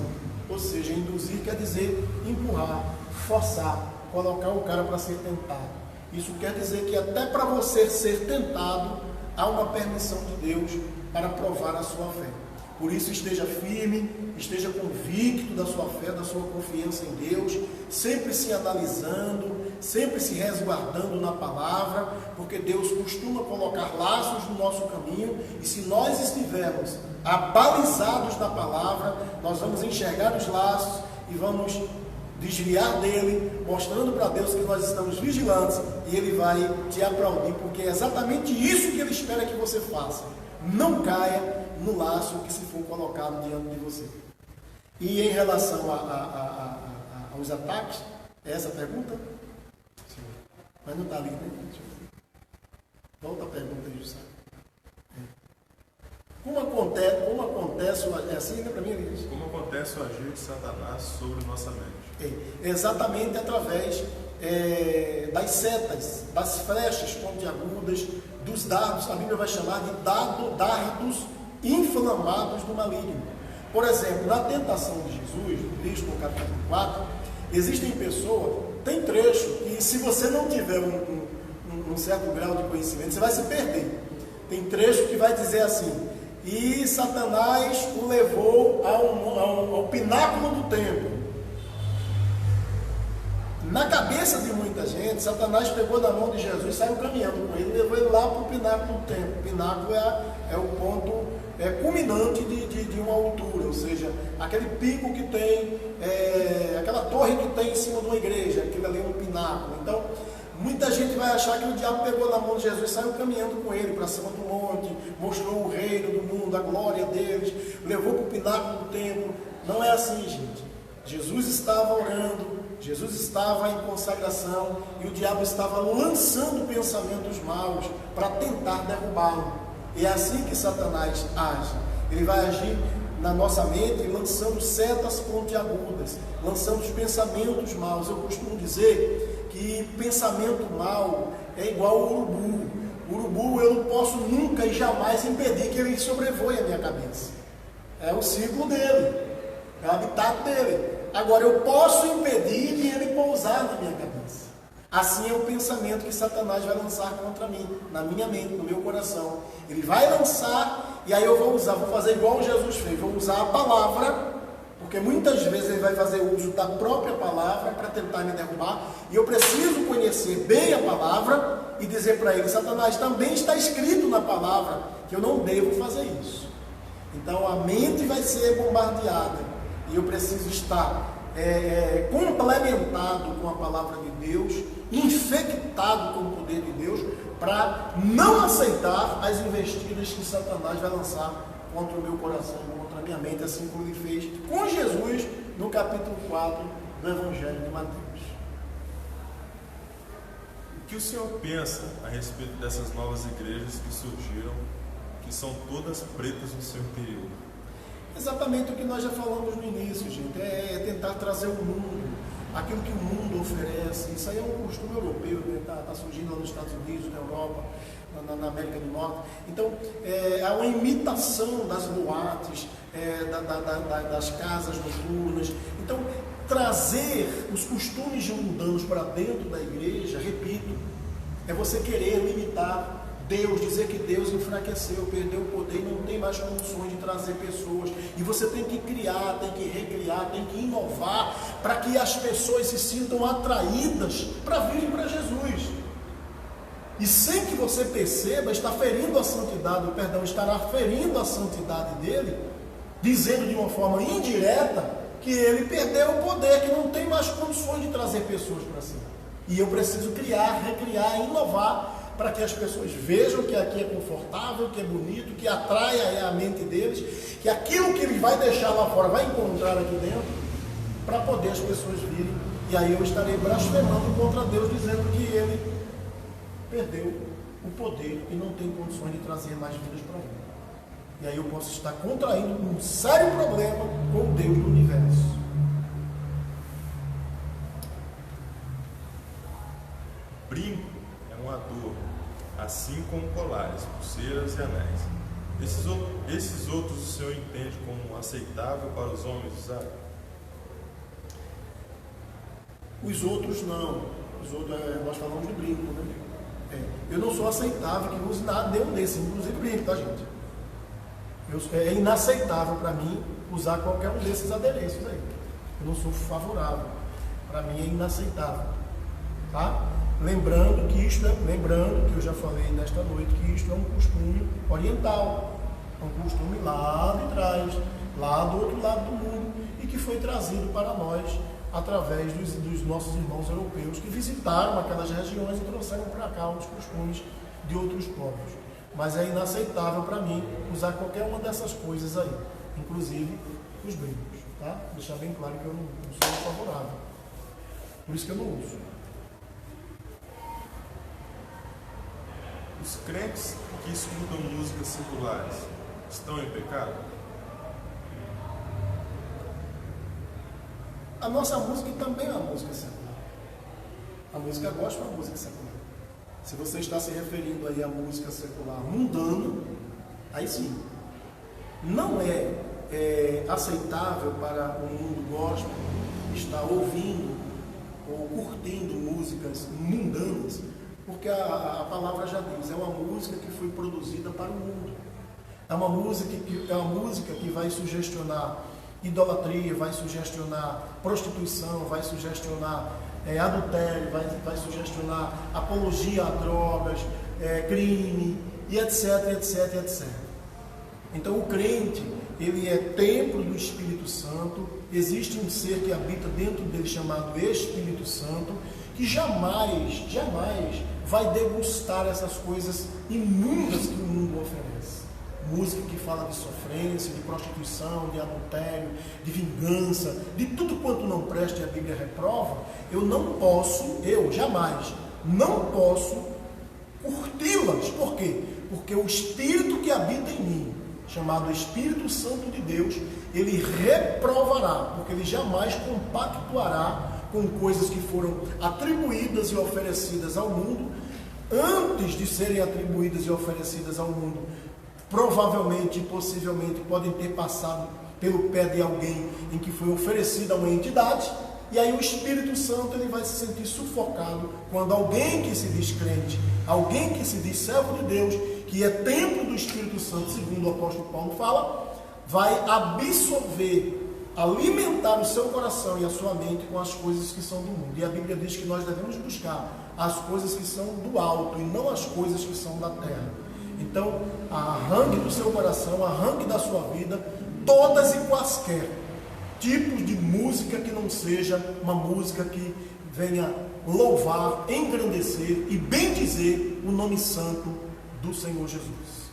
Ou seja, induzir quer dizer empurrar, forçar, colocar o cara para ser tentado. Isso quer dizer que até para você ser tentado, há uma permissão de Deus para provar a sua fé. Por isso esteja firme, esteja convicto da sua fé, da sua confiança em Deus, sempre se analisando, sempre se resguardando na palavra, porque Deus costuma colocar laços no nosso caminho, e se nós estivermos abalizados na palavra, nós vamos enxergar os laços e vamos desviar dele, mostrando para Deus que nós estamos vigilantes, e Ele vai te aplaudir, porque é exatamente isso que Ele espera que você faça. Não caia no laço que se for colocado diante de você. E em relação aos ataques, é essa a pergunta? Sim. Mas não está ali, né? Volta a pergunta aí, José. Como acontece é assim, né, para mim, Elias? Como acontece o agir de Satanás sobre nossa mente? Exatamente através das setas, das flechas pontiagudas, dos dardos. A Bíblia vai chamar de dardos inflamados do maligno. Por exemplo, na tentação de Jesus, no Cristo, no capítulo 4, existem pessoas, tem trecho, que se você não tiver um certo grau de conhecimento, você vai se perder. Tem trecho que vai dizer assim: e Satanás o levou ao pináculo do templo. Na cabeça de muita gente, Satanás pegou na mão de Jesus e saiu caminhando com ele, levou ele lá para o pináculo do templo. O pináculo é o ponto culminante de uma altura, ou seja, aquele pico que tem, aquela torre que tem em cima de uma igreja, aquilo ali é um pináculo. Então, muita gente vai achar que o diabo pegou na mão de Jesus e saiu caminhando com ele para cima do monte, mostrou o reino do mundo, a glória deles, levou para o pináculo do templo. Não é assim, gente. Jesus estava orando, Jesus estava em consagração e o diabo estava lançando pensamentos maus para tentar derrubá-lo. E é assim que Satanás age. Ele vai agir na nossa mente lançando setas pontiagudas, lançando os pensamentos maus. Eu costumo dizer que pensamento mau é igual ao urubu. O urubu eu não posso nunca e jamais impedir que ele sobrevoe a minha cabeça. É o ciclo dele, é o habitat dele. Agora eu posso impedir de ele pousar na minha cabeça. Assim é o pensamento que Satanás vai lançar contra mim, na minha mente, no meu coração. Ele vai lançar, e aí eu vou fazer igual Jesus fez, vou usar a palavra, porque muitas vezes ele vai fazer uso da própria palavra para tentar me derrubar, e eu preciso conhecer bem a palavra e dizer para ele: Satanás, também está escrito na palavra que eu não devo fazer isso. Então a mente vai ser bombardeada, e eu preciso estar complementado com a palavra de Deus, infectado com o poder de Deus, para não aceitar as investidas que Satanás vai lançar contra o meu coração, contra a minha mente, assim como ele fez com Jesus no capítulo 4 do Evangelho de Mateus. O que o senhor pensa a respeito dessas novas igrejas que surgiram, que são todas pretas no seu interior? Exatamente o que nós já falamos no início, gente, é tentar trazer o mundo, aquilo que o mundo oferece. Isso aí é um costume europeu, né? Tá surgindo lá nos Estados Unidos, na Europa, na América do Norte. Então, é uma imitação das boates, das casas noturnas. Então, trazer os costumes mundanos para dentro da igreja, repito, é você querer limitar Deus, dizer que Deus enfraqueceu, perdeu o poder e não tem mais condições de trazer pessoas. E você tem que criar, tem que recriar, tem que inovar para que as pessoas se sintam atraídas para virem para Jesus. E sem que você perceba, estará ferindo a santidade dele, dizendo de uma forma indireta que ele perdeu o poder, que não tem mais condições de trazer pessoas para si. E eu preciso criar, recriar, inovar para que as pessoas vejam que aqui é confortável, que é bonito, que atrai a mente deles, que aquilo que ele vai deixar lá fora vai encontrar aqui dentro, para poder as pessoas virem. E aí eu estarei blasfemando contra Deus, dizendo que ele perdeu o poder e não tem condições de trazer mais vidas para ele. E aí eu posso estar contraindo um sério problema com o Deus do universo. Brinco é um adorno, assim como colares, pulseiras e anéis. Esses outros o senhor entende como aceitável para os homens usar? Os outros não. Os outros, nós falamos de brinco, né? Eu não sou aceitável que use nada, nenhum desses, inclusive brinco, tá, gente? É inaceitável para mim usar qualquer um desses adereços aí. Eu não sou favorável. Para mim é inaceitável. Tá? Lembrando que eu já falei nesta noite, que isto é um costume oriental. É um costume lá de trás, lá do outro lado do mundo, e que foi trazido para nós através dos nossos irmãos europeus que visitaram aquelas regiões e trouxeram para cá os costumes de outros povos. Mas é inaceitável para mim usar qualquer uma dessas coisas aí, inclusive os brincos, tá? Deixar bem claro que eu não sou favorável. Por isso que eu não uso. Os crentes que escutam músicas seculares estão em pecado? A nossa música também é uma música secular. A música gospel é uma música secular. Se você está se referindo aí à música secular mundana, aí sim. Não é aceitável para o mundo gospel estar ouvindo ou curtindo músicas mundanas, porque a palavra já diz, é uma música que foi produzida para o mundo. É uma música que vai sugestionar idolatria, vai sugestionar prostituição, vai sugestionar adultério, vai sugestionar apologia a drogas, crime, e etc, etc, etc. Então o crente, ele é templo do Espírito Santo, existe um ser que habita dentro dele chamado Espírito Santo, que jamais vai degustar essas coisas imundas que o mundo oferece. Música que fala de sofrência, de prostituição, de adultério, de vingança, de tudo quanto não presta e a Bíblia reprova, eu jamais não posso curti-las. Por quê? Porque o Espírito que habita em mim, chamado Espírito Santo de Deus, ele reprovará, porque ele jamais compactuará com coisas que foram atribuídas e oferecidas ao mundo. Antes de serem atribuídas e oferecidas ao mundo, provavelmente e possivelmente podem ter passado pelo pé de alguém em que foi oferecida a uma entidade, E aí o Espírito Santo ele vai se sentir sufocado quando alguém que se diz crente, alguém que se diz servo de Deus, que é templo do Espírito Santo, segundo o apóstolo Paulo fala, vai absorver, alimentar o seu coração e a sua mente com as coisas que são do mundo. E a Bíblia diz que nós devemos buscar as coisas que são do alto e não as coisas que são da terra. Então, arranque do seu coração, arranque da sua vida todas e quaisquer tipos de música que não seja uma música que venha louvar, engrandecer e bendizer o nome santo do Senhor Jesus.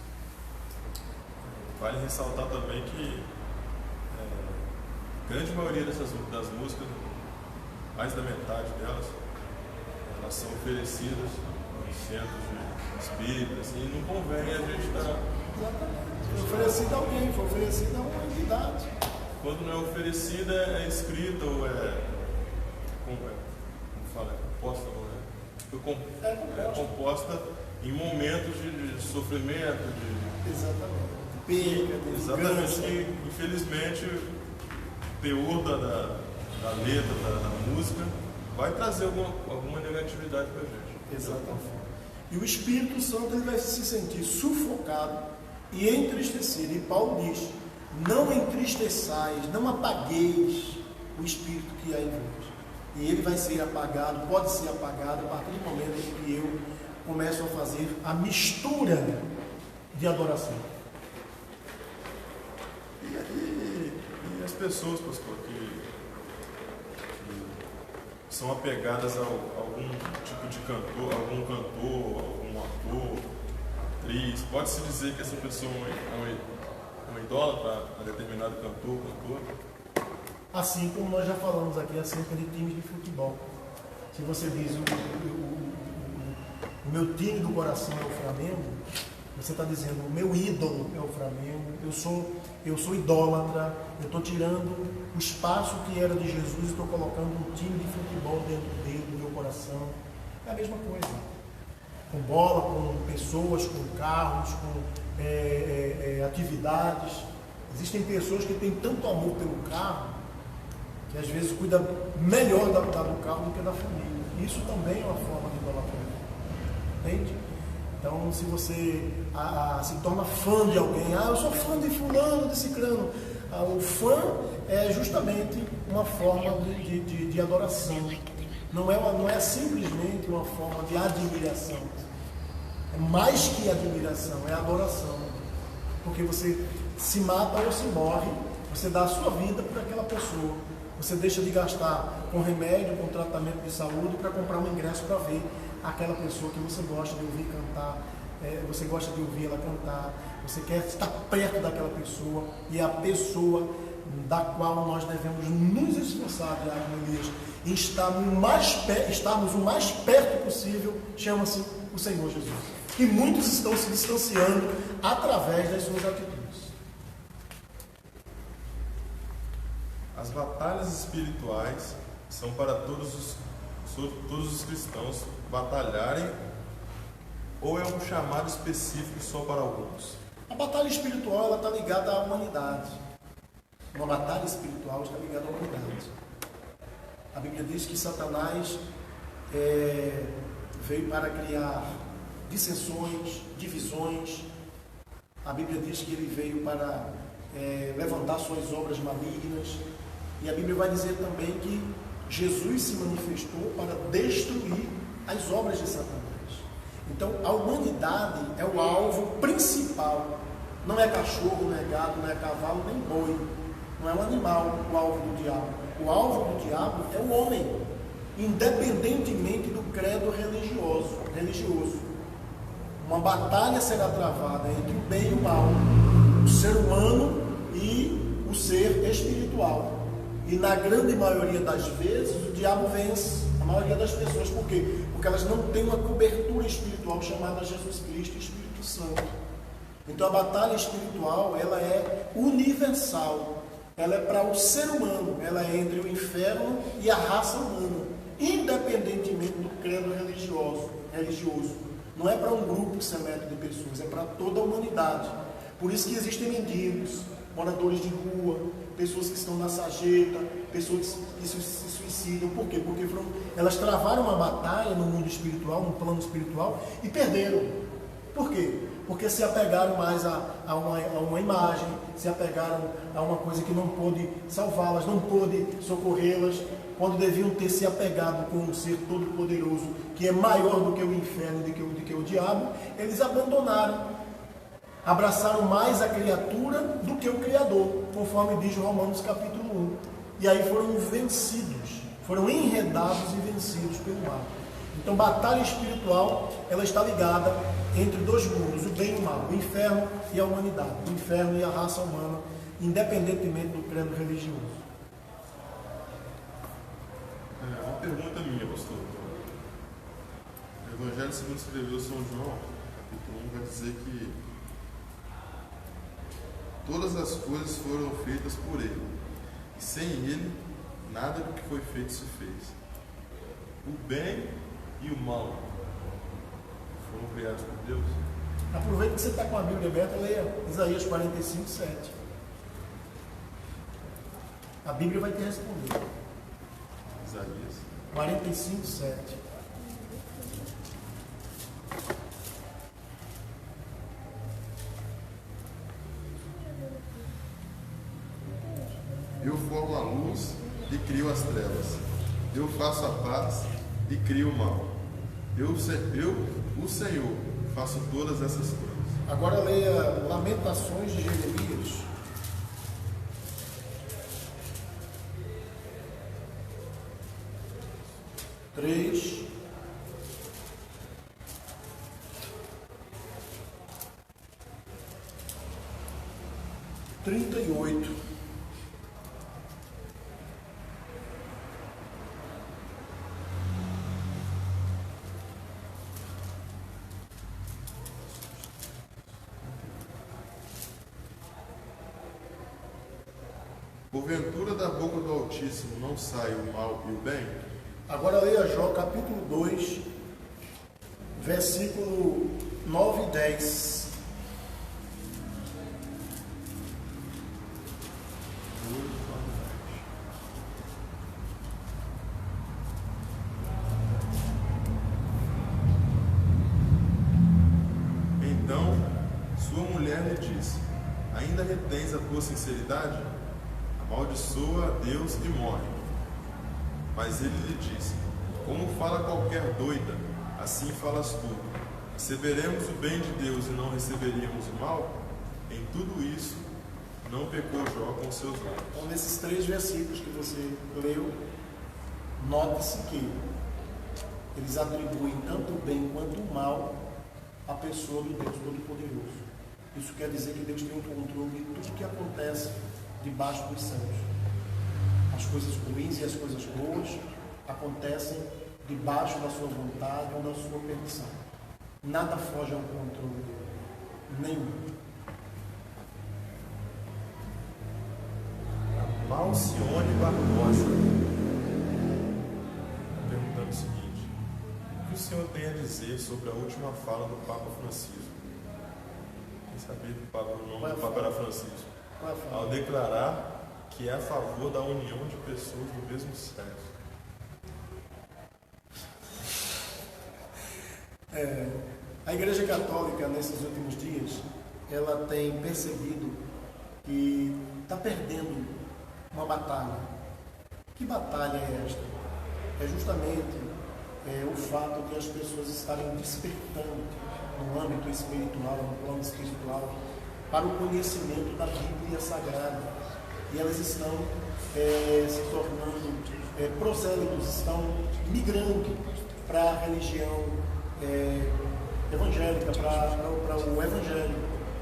Vale ressaltar também que a grande maioria das músicas, mais da metade delas, elas são oferecidas em centros espíritas e não convém a gente estar... Exatamente. Foi oferecida a alguém, foi oferecida a uma entidade. Quando não é oferecida, é escrita ou como fala? Composta, não é? É composta em momentos de sofrimento, de... Exatamente. Perda, exatamente. E, infelizmente, o teor da letra, da música, vai trazer alguma negatividade para a gente. Exatamente. E o Espírito Santo ele vai se sentir sufocado e entristecido. E Paulo diz: não entristeçais, não apagueis o Espírito que há em vós. E ele vai ser apagado, pode ser apagado a partir do momento em que eu começo a fazer a mistura de adoração. E as pessoas, pastor, que são apegadas a algum tipo de cantor, algum ator, atriz, pode-se dizer que essa pessoa é uma idólatra a determinado cantor? Assim como nós já falamos aqui acerca de times de futebol. Se você diz o meu time do coração é o Flamengo, você está dizendo o meu ídolo é o Flamengo, eu sou idólatra, eu estou tirando o espaço que era de Jesus e estou colocando um time de futebol dentro dele, do meu coração. É a mesma coisa. Com bola, com pessoas, com carros, com atividades. Existem pessoas que têm tanto amor pelo carro que às vezes cuida melhor do carro do que da família. Isso também é uma forma de idolatria. Entende? Então, se você se torna fã de alguém, eu sou fã de fulano, de ciclano. O fã é justamente uma forma de adoração. Não é simplesmente uma forma de admiração. É mais que admiração, é adoração. Porque você se mata ou se morre, você dá a sua vida por aquela pessoa. Você deixa de gastar com remédio, com tratamento de saúde para comprar um ingresso para ver aquela pessoa que você gosta de ouvir cantar, você gosta de ouvir ela cantar, você quer estar perto daquela pessoa, e é a pessoa da qual nós devemos nos esforçar, Diácono Elias, em estarmos o mais perto possível, chama-se o Senhor Jesus. E muitos estão se distanciando através das suas atitudes. As batalhas espirituais são para todos os cristãos batalharem, ou é um chamado específico só para alguns? A batalha espiritual está ligada à humanidade. Uma batalha espiritual está ligada à humanidade. A Bíblia diz que Satanás veio para criar dissensões, divisões. A Bíblia diz que ele veio para levantar suas obras malignas. E a Bíblia vai dizer também que Jesus se manifestou para destruir as obras de Satanás. Então, a humanidade é o alvo principal. Não é cachorro, não é gado, não é cavalo, nem boi. Não é um animal o alvo do diabo. O alvo do diabo é o homem, independentemente do credo religioso. Uma batalha será travada entre o bem e o mal, o ser humano e o ser espiritual. E na grande maioria das vezes o diabo vence a maioria das pessoas. Por quê? Porque elas não têm uma cobertura espiritual chamada Jesus Cristo e Espírito Santo. Então a batalha espiritual, ela é universal. Ela é para o ser humano, ela é entre o inferno e a raça humana, independentemente do credo religioso. Não é para um grupo seleto de pessoas, é para toda a humanidade. Por isso que existem mendigos, moradores de rua, pessoas que estão na sarjeta, pessoas que se suicidam. Por quê? Porque elas travaram uma batalha no mundo espiritual, no plano espiritual, e perderam. Por quê? Porque se apegaram mais a uma imagem, se apegaram a uma coisa que não pôde salvá-las, não pôde socorrê-las, quando deviam ter se apegado com um ser todo-poderoso, que é maior do que o inferno, do que o diabo. Eles abandonaram, abraçaram mais a criatura do que o Criador, conforme diz Romanos capítulo 1. E aí foram vencidos, foram enredados e vencidos pelo mal. Então, batalha espiritual, ela está ligada entre dois mundos, o bem e o mal, o inferno e a humanidade, o inferno e a raça humana, independentemente do credo religioso. Uma pergunta minha, pastor. O Evangelho segundo escreveu São João, capítulo 1, vai dizer que todas as coisas foram feitas por ele, e sem ele, nada do que foi feito se fez. O bem e o mal foram criados por Deus. Aproveita que você está com a Bíblia aberta, leia Isaías 45, 7. A Bíblia vai te responder. Isaías 45, 7. Eu formo a luz e crio as trevas. Eu faço a paz e crio o mal. Eu, o Senhor, faço todas essas coisas. Agora leia Lamentações de Jeremias. Três. Trinta e 8. Porventura da boca do Altíssimo não sai o mal e o bem? Agora leia Jó capítulo 2, versículo 9 e 10. Então sua mulher lhe disse: ainda retens a tua sinceridade? Amaldiçoa a Deus e morre. Mas ele lhe disse: como fala qualquer doida, assim falas tu. Receberemos o bem de Deus e não receberíamos o mal? Em tudo isso, não pecou Jó com seus olhos. Então, nesses 3 versículos que você leu, note-se que eles atribuem tanto o bem quanto o mal à pessoa do Deus Todo-Poderoso. Isso quer dizer que Deus tem um controle de tudo que acontece debaixo dos céus. As coisas ruins e as coisas boas acontecem debaixo da sua vontade ou da sua permissão. Nada foge ao controle dele. Nenhum. Malcione Barbosa está perguntando o seguinte: o que o senhor tem a dizer sobre a última fala do Papa Francisco? Quem sabia que o nome do Papa era Francisco? Ao declarar que é a favor da união de pessoas do mesmo sexo. A Igreja Católica, nesses últimos dias, ela tem percebido que está perdendo uma batalha. Que batalha é esta? É justamente o fato de as pessoas estarem despertando no âmbito espiritual, no plano espiritual, para o conhecimento da Bíblia Sagrada. E elas estão se tornando prosélitos, estão migrando para a religião evangélica, para o Evangelho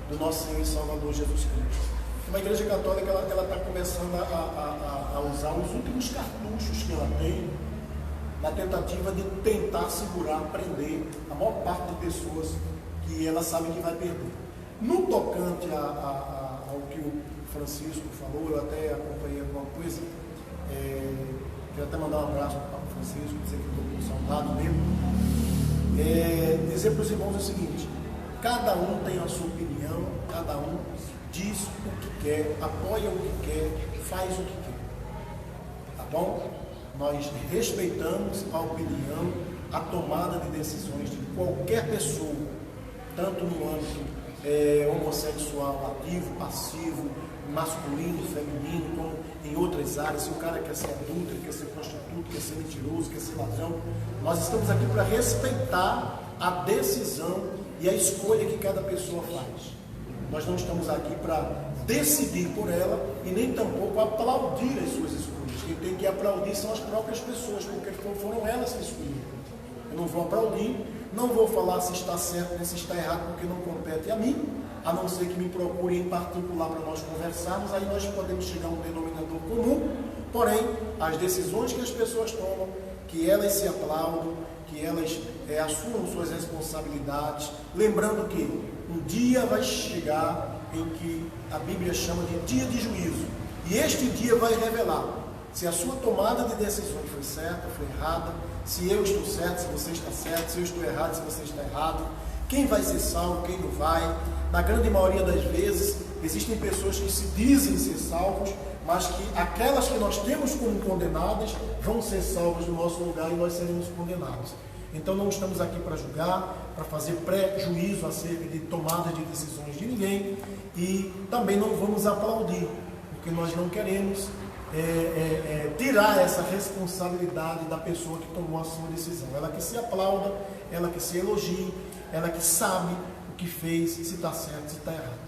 do nosso Senhor e Salvador Jesus Cristo. Uma Igreja Católica ela está começando a usar os últimos cartuchos que ela tem na tentativa de tentar segurar, prender a maior parte de pessoas que ela sabe que vai perder. No tocante ao que o Francisco falou, eu até acompanhei alguma coisa, quero até mandar um abraço para o Papa Francisco, dizer que estou com saudade dele, dizer para os irmãos o seguinte: cada um tem a sua opinião, cada um diz o que quer, apoia o que quer, faz o que quer. Tá bom? Nós respeitamos a opinião, a tomada de decisões de qualquer pessoa, tanto no âmbito homossexual, ativo, passivo, masculino, feminino, como em outras áreas. Se o cara quer ser adulto, quer ser prostituto, quer ser mentiroso, quer ser ladrão, nós estamos aqui para respeitar a decisão e a escolha que cada pessoa faz. Nós não estamos aqui para decidir por ela e nem tampouco aplaudir as suas escolhas. Quem tem que aplaudir são as próprias pessoas, porque foram elas que escolheram. Eu não vou aplaudir, não vou falar se está certo nem se está errado, porque não compete a mim, a não ser que me procure em particular para nós conversarmos, aí nós podemos chegar a um denominador comum. Porém, as decisões que as pessoas tomam, que elas se aplaudam, que elas assumam suas responsabilidades, lembrando que um dia vai chegar em que a Bíblia chama de dia de juízo, e este dia vai revelar se a sua tomada de decisões foi certa, foi errada, se eu estou certo, se você está certo, se eu estou errado, se você está errado, quem vai ser salvo, quem não vai. Na grande maioria das vezes, existem pessoas que se dizem ser salvos, mas que aquelas que nós temos como condenadas vão ser salvas no nosso lugar e nós seremos condenados. Então não estamos aqui para julgar, para fazer pré-juízo acerca de tomadas de decisões de ninguém, e também não vamos aplaudir, porque nós não queremos tirar essa responsabilidade da pessoa que tomou a sua decisão. Ela que se aplauda, ela que se elogie, ela que sabe o que fez, se está certo, se está errado.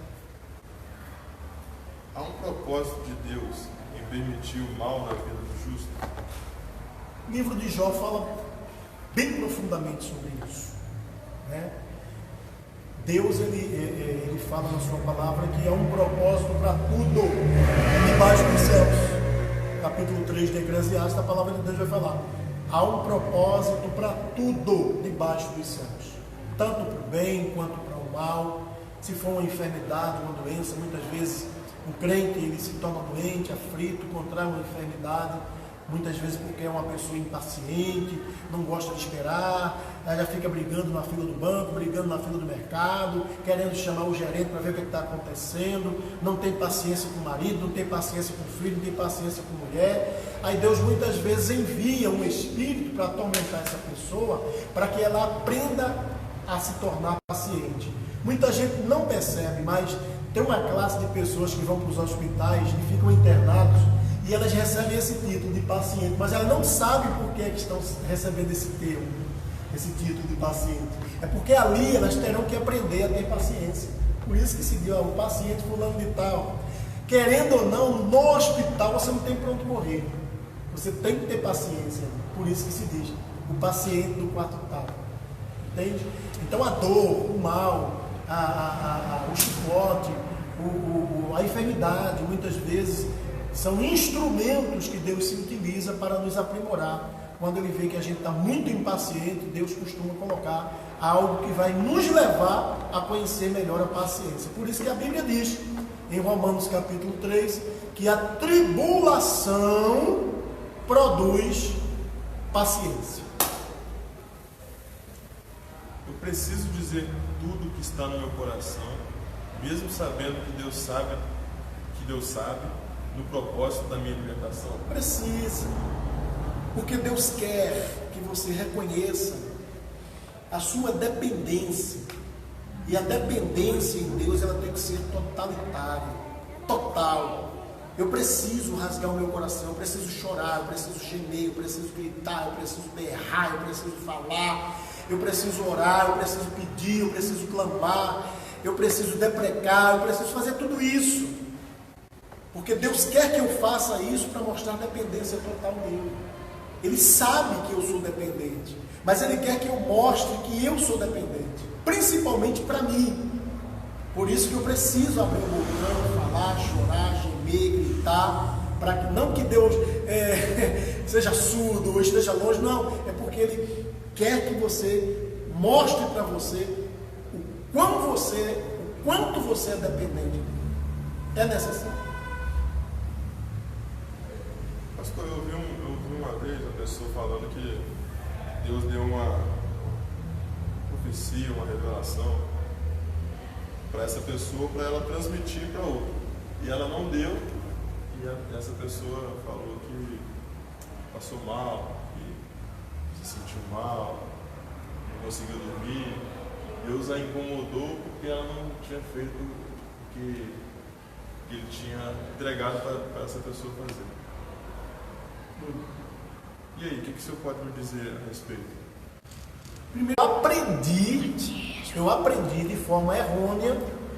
Há um propósito de Deus em permitir o mal na vida do justo? O livro de Jó fala bem profundamente sobre isso, né? Deus ele fala na sua palavra que há um propósito para tudo debaixo dos céus. Capítulo 3 de Eclesiastes, a palavra de Deus vai falar: há um propósito para tudo debaixo dos céus, tanto para o bem quanto para o mal. Se for uma enfermidade, uma doença, muitas vezes o crente ele se torna doente, aflito, contrai uma enfermidade, muitas vezes porque é uma pessoa impaciente, não gosta de esperar, ela fica brigando na fila do banco, brigando na fila do mercado, querendo chamar o gerente para ver o que está acontecendo, não tem paciência com o marido, não tem paciência com o filho, não tem paciência com a mulher. Aí Deus muitas vezes envia um espírito para atormentar essa pessoa, para que ela aprenda a se tornar paciente. Muita gente não percebe, mas tem uma classe de pessoas que vão para os hospitais e ficam internados, e elas recebem esse título de paciente, mas elas não sabem por que estão recebendo esse termo, esse título de paciente. É porque ali elas terão que aprender a ter paciência. Por isso que se diz, o paciente fulano de tal. Querendo ou não, no hospital você não tem para onde morrer. Você tem que ter paciência. Por isso que se diz, o paciente do quarto tal. Entende? Então a dor, o mal, o chicote, a enfermidade, muitas vezes são instrumentos que Deus se utiliza para nos aprimorar. Quando Ele vê que a gente está muito impaciente, Deus costuma colocar algo que vai nos levar a conhecer melhor a paciência. Por isso que a Bíblia diz, em Romanos capítulo 3, que a tribulação produz paciência. Eu preciso dizer tudo que está no meu coração, mesmo sabendo que Deus sabe, no propósito da minha libertação? Precisa, porque Deus quer que você reconheça a sua dependência, e a dependência em Deus ela tem que ser totalitária, total. Eu preciso rasgar o meu coração, eu preciso chorar, eu preciso gemer, eu preciso gritar, eu preciso berrar, eu preciso falar, eu preciso orar, eu preciso pedir, eu preciso clamar, eu preciso deprecar, eu preciso fazer tudo isso. Porque Deus quer que eu faça isso para mostrar dependência total dele. Ele sabe que eu sou dependente, mas Ele quer que eu mostre que eu sou dependente, principalmente para mim. Por isso que eu preciso abrir o bocão, falar, chorar, gemer, gritar, para que não que Deus seja surdo ou esteja longe, não, é porque Ele quer que você mostre para você o quanto você é dependente. É necessário. Pastor, eu ouvi uma vez uma pessoa falando que Deus deu uma profecia, uma revelação, para essa pessoa, para ela transmitir para outra. E ela não deu, e essa pessoa falou que passou mal, que se sentiu mal, não conseguiu dormir. Deus a incomodou porque ela não tinha feito o que ele tinha entregado para essa pessoa fazer. E aí, o que o senhor pode me dizer a respeito? Primeiro, eu aprendi de forma errônea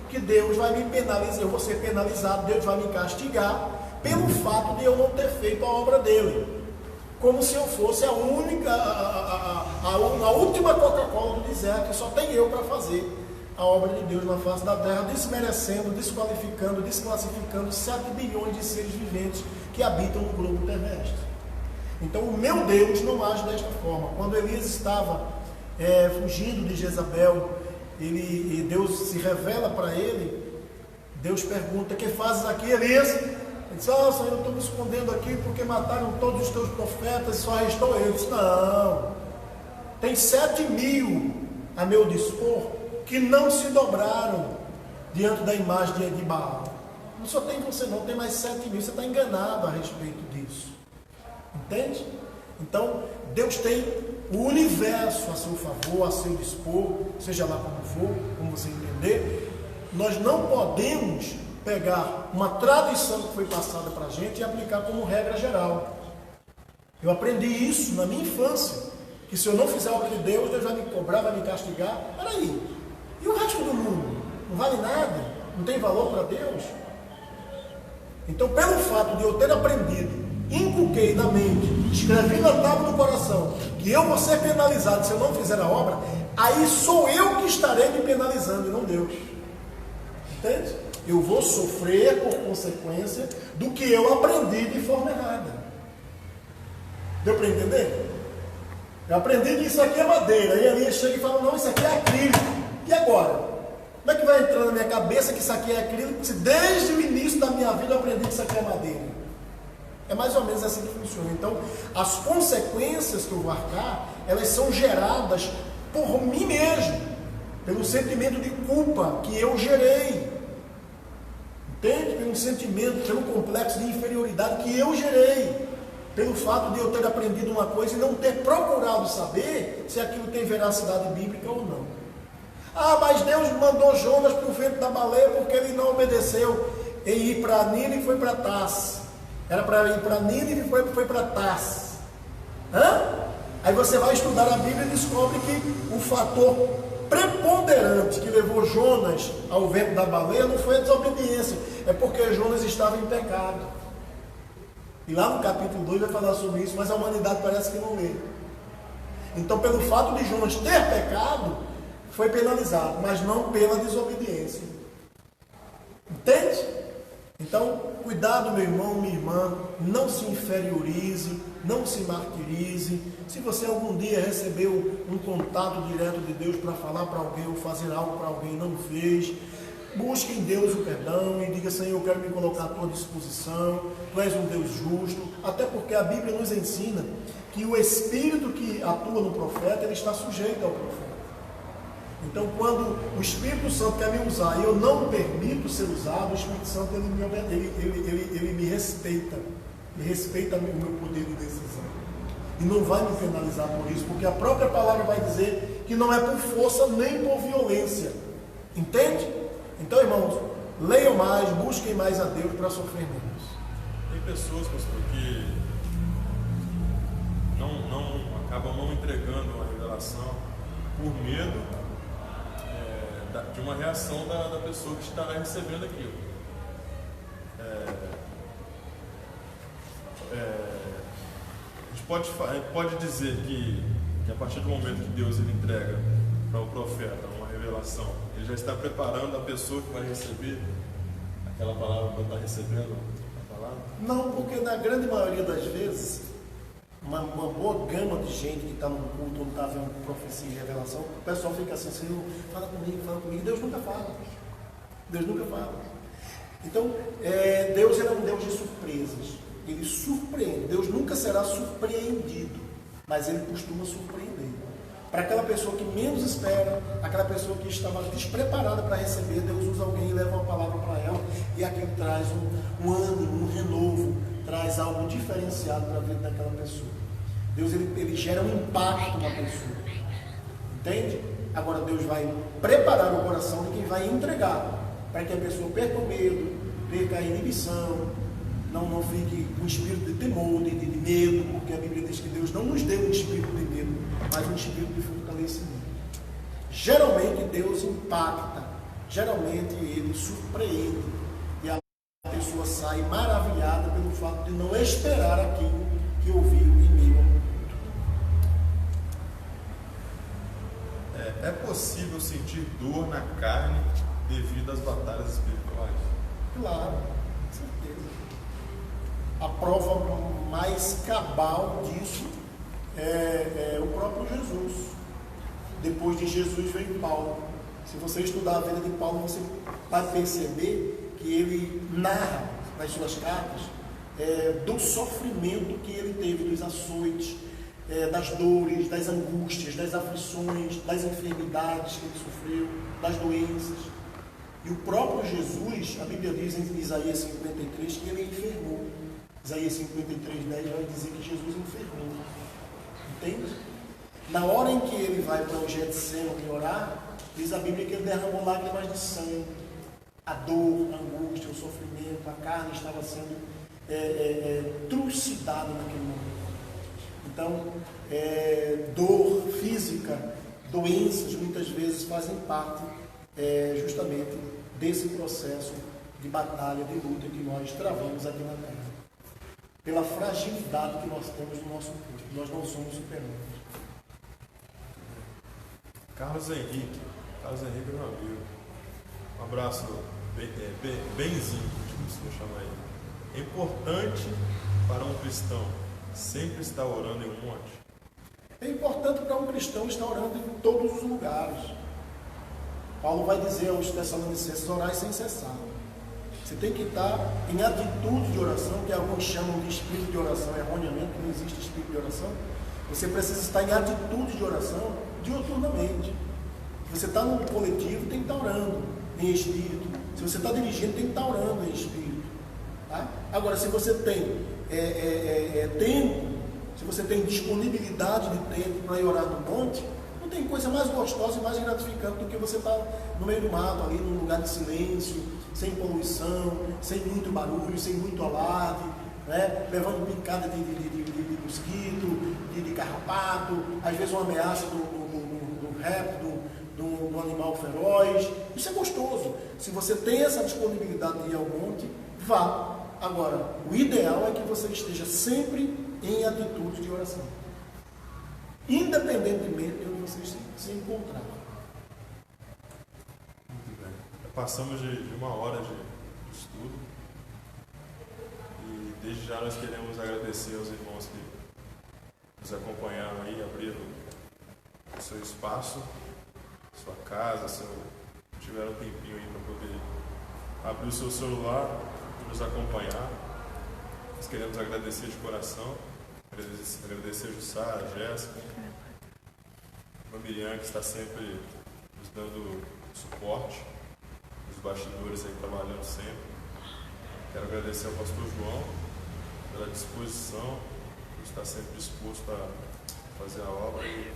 que Deus vai me penalizar, eu vou ser penalizado, Deus vai me castigar pelo fato de eu não ter feito a obra dele. Como se eu fosse a única, a última Coca-Cola do deserto, e só tem eu para fazer a obra de Deus na face da terra, desmerecendo, desqualificando, desclassificando 7 bilhões de seres viventes que habitam no globo terrestre. Então o meu Deus não age desta forma. Quando Elias estava fugindo de Jezabel, e Deus se revela para ele, Deus pergunta: que fazes aqui, Elias? Ele disse: Senhor, eu estou me escondendo aqui porque mataram todos os teus profetas e só restou eu. Ele disse: não, tem 7.000 a meu dispor que não se dobraram diante da imagem de Baal. Não só tem você não, tem mais 7.000, você está enganado a respeito disso. Entende? Então, Deus tem o universo a seu favor, a seu dispor, seja lá como for, como você entender. Nós não podemos pegar uma tradição que foi passada para a gente e aplicar como regra geral. Eu aprendi isso na minha infância, que se eu não fizer a obra de Deus, Deus vai me cobrar, vai me castigar. Peraí, e o resto do mundo? Não vale nada? Não tem valor para Deus? Então, pelo fato de eu ter aprendido, inculquei na mente, escrevi na tábua do coração, que eu vou ser penalizado se eu não fizer a obra, aí sou eu que estarei me penalizando e não Deus. Entende? Eu vou sofrer por consequência do que eu aprendi de forma errada. Deu para entender? Eu aprendi que isso aqui é madeira, e a minha chega e fala: não, isso aqui é acrílico. E agora? Como é que vai entrar na minha cabeça que isso aqui é acrílico, se desde o início da minha vida eu aprendi que isso aqui é madeira? É mais ou menos assim que funciona. Então, as consequências que eu vou arcar, elas são geradas por mim mesmo, pelo sentimento de culpa que eu gerei. Entende? Pelo sentimento, pelo complexo de inferioridade que eu gerei. Pelo fato de eu ter aprendido uma coisa e não ter procurado saber se aquilo tem veracidade bíblica ou não. Ah, mas Deus mandou Jonas para o vento da baleia porque ele não obedeceu em ir para Nínive e foi para Tars. Era para ir para Nínive e foi para Tars. Aí você vai estudar a Bíblia e descobre que o fator preponderante que levou Jonas ao vento da baleia não foi a desobediência, é porque Jonas estava em pecado. E lá no capítulo 2 vai falar sobre isso, mas a humanidade parece que não lê. Então, pelo fato de Jonas ter pecado, foi penalizado, mas não pela desobediência. Entende? Então, cuidado, meu irmão, minha irmã, não se inferiorize, não se martirize. Se você algum dia recebeu um contato direto de Deus para falar para alguém ou fazer algo para alguém e não fez, busque em Deus o perdão e diga: Senhor, eu quero me colocar à tua disposição, tu és um Deus justo, até porque a Bíblia nos ensina que o Espírito que atua no profeta, ele está sujeito ao profeta. Então, quando o Espírito Santo quer me usar e eu não permito ser usado, o Espírito Santo ele me respeita o meu poder de decisão. E não vai me penalizar por isso, porque a própria palavra vai dizer que não é por força nem por violência. Entende? Então, irmãos, leiam mais, busquem mais a Deus para sofrer menos. Tem pessoas, pastor, que acabam não entregando a revelação por medo de uma reação da pessoa que está recebendo aquilo. A gente pode dizer que a partir do momento que Deus ele entrega para o profeta uma revelação, ele já está preparando a pessoa que vai receber aquela palavra quando está recebendo a palavra? Não, porque na grande maioria das vezes, uma boa gama de gente que está no culto, onde está vendo profecia e revelação, o pessoal fica assim: Senhor, fala comigo. Deus nunca fala. Deus nunca fala. Então, Deus é um Deus de surpresas. Ele surpreende. Deus nunca será surpreendido, mas ele costuma surpreender. Para aquela pessoa que menos espera, aquela pessoa que estava despreparada para receber, Deus usa alguém e leva uma palavra para ela, e aquilo traz um ânimo, um renovo, traz algo diferenciado para a vida daquela pessoa. Deus ele gera um impacto na pessoa, entende? Agora Deus vai preparar o coração de quem vai entregar, para que a pessoa perca o medo, perca a inibição, não fique com um espírito de temor, de medo, porque a Bíblia diz que Deus não nos deu um espírito de medo, mas um espírito de fortalecimento. Geralmente Deus impacta, geralmente Ele surpreende, e a pessoa sai maravilhada pelo fato de não esperar aquilo que ouviu em meio ao mundo. É possível sentir dor na carne devido às batalhas espirituais? Claro, com certeza. A prova mais cabal disso é o próprio Jesus. Depois de Jesus veio Paulo. Se você estudar a vida de Paulo, você vai perceber que ele narra nas suas cartas do sofrimento que ele teve, dos açoites, das dores, das angústias, das aflições, das enfermidades que ele sofreu, das doenças. E o próprio Jesus, a Bíblia diz em Isaías 53 que ele enfermou. Isaías 53, 10 vai dizer que Jesus enfermou. Entende? Na hora em que ele vai para o Getsemane orar, diz a Bíblia que ele derramou lágrimas de sangue. A dor, a angústia, o sofrimento, a carne estava sendo trucidada naquele momento. Então, dor física, doenças, muitas vezes fazem parte justamente desse processo de batalha, de luta que nós travamos aqui na Terra. Pela fragilidade que nós temos no nosso corpo. Nós não somos super-homens. Carlos Henrique, meu amigo. Um abraço, Benzinho, como chamar ele. É importante para um cristão sempre estar orando em um monte? É importante para um cristão estar orando em todos os lugares. Paulo vai dizer aos Tessalonicenses: orai sem cessar. Você tem que estar em atitude de oração, que alguns chamam de espírito de oração erroneamente, que não existe espírito de oração. Você precisa estar em atitude de oração diuturnamente. Se você está num coletivo, tem que estar orando em espírito. Se você está dirigindo, tem que estar orando em espírito. Tá? Agora, se você tem tempo, se você tem disponibilidade de tempo para ir orar no monte, não tem coisa mais gostosa e mais gratificante do que você estar no meio do mato, ali num lugar de silêncio, sem poluição, sem muito barulho, sem muito alarde, né? Levando picada de mosquito, de carrapato, às vezes uma ameaça do réptil, do animal feroz. Isso é gostoso. Se você tem essa disponibilidade de ir ao monte, vá. Agora, o ideal é que você esteja sempre em atitude de oração, independentemente de onde você se encontrar. Muito bem. Passamos de uma hora de estudo e desde já nós queremos agradecer aos irmãos que nos acompanharam aí, abriram o seu espaço, sua casa, tiveram um tempinho aí para poder abrir o seu celular e nos acompanhar. Nós queremos agradecer de coração, agradecer a Jussara, a Jéssica, a Miriam, que está sempre nos dando suporte, os bastidores aí trabalhando sempre. Quero agradecer ao pastor João pela disposição, por estar sempre disposto a fazer a obra e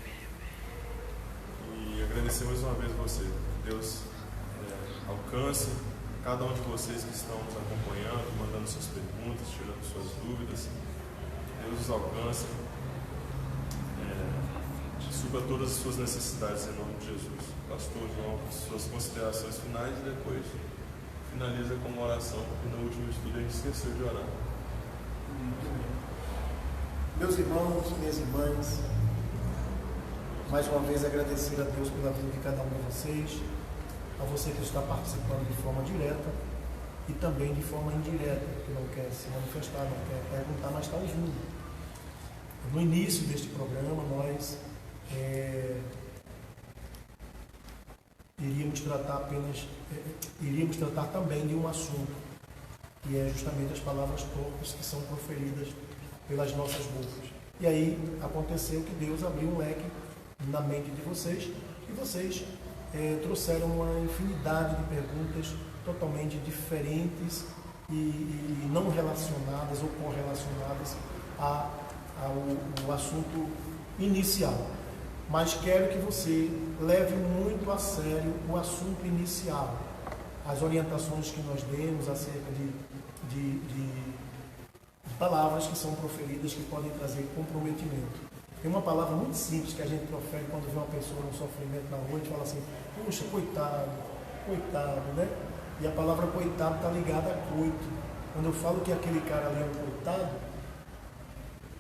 agradecer mais uma vez a você. Que Deus alcance cada um de vocês que estão nos acompanhando, mandando suas perguntas, tirando suas dúvidas. Deus os alcance, supra todas as suas necessidades em nome de Jesus. Pastor João, suas considerações finais e depois finaliza com uma oração, porque no último estudo a gente esqueceu de orar. Meus irmãos, minhas irmãs, mais uma vez agradecer a Deus pela vida de cada um de vocês, a você que está participando de forma direta e também de forma indireta, que não quer se manifestar, não quer perguntar, mas está ouvindo. No início deste programa, nós iríamos tratar também de um assunto, que é justamente as palavras torpes que são proferidas pelas nossas bocas. E aí aconteceu que Deus abriu um leque na mente de vocês, e vocês trouxeram uma infinidade de perguntas totalmente diferentes e não relacionadas ou correlacionadas ao assunto inicial. Mas quero que você leve muito a sério o assunto inicial, as orientações que nós demos acerca de palavras que são proferidas que podem trazer comprometimento. Tem uma palavra muito simples que a gente profere quando vê uma pessoa no sofrimento na rua, a gente fala assim: puxa, coitado, né? E a palavra coitado está ligada a coito. Quando eu falo que aquele cara ali é um coitado,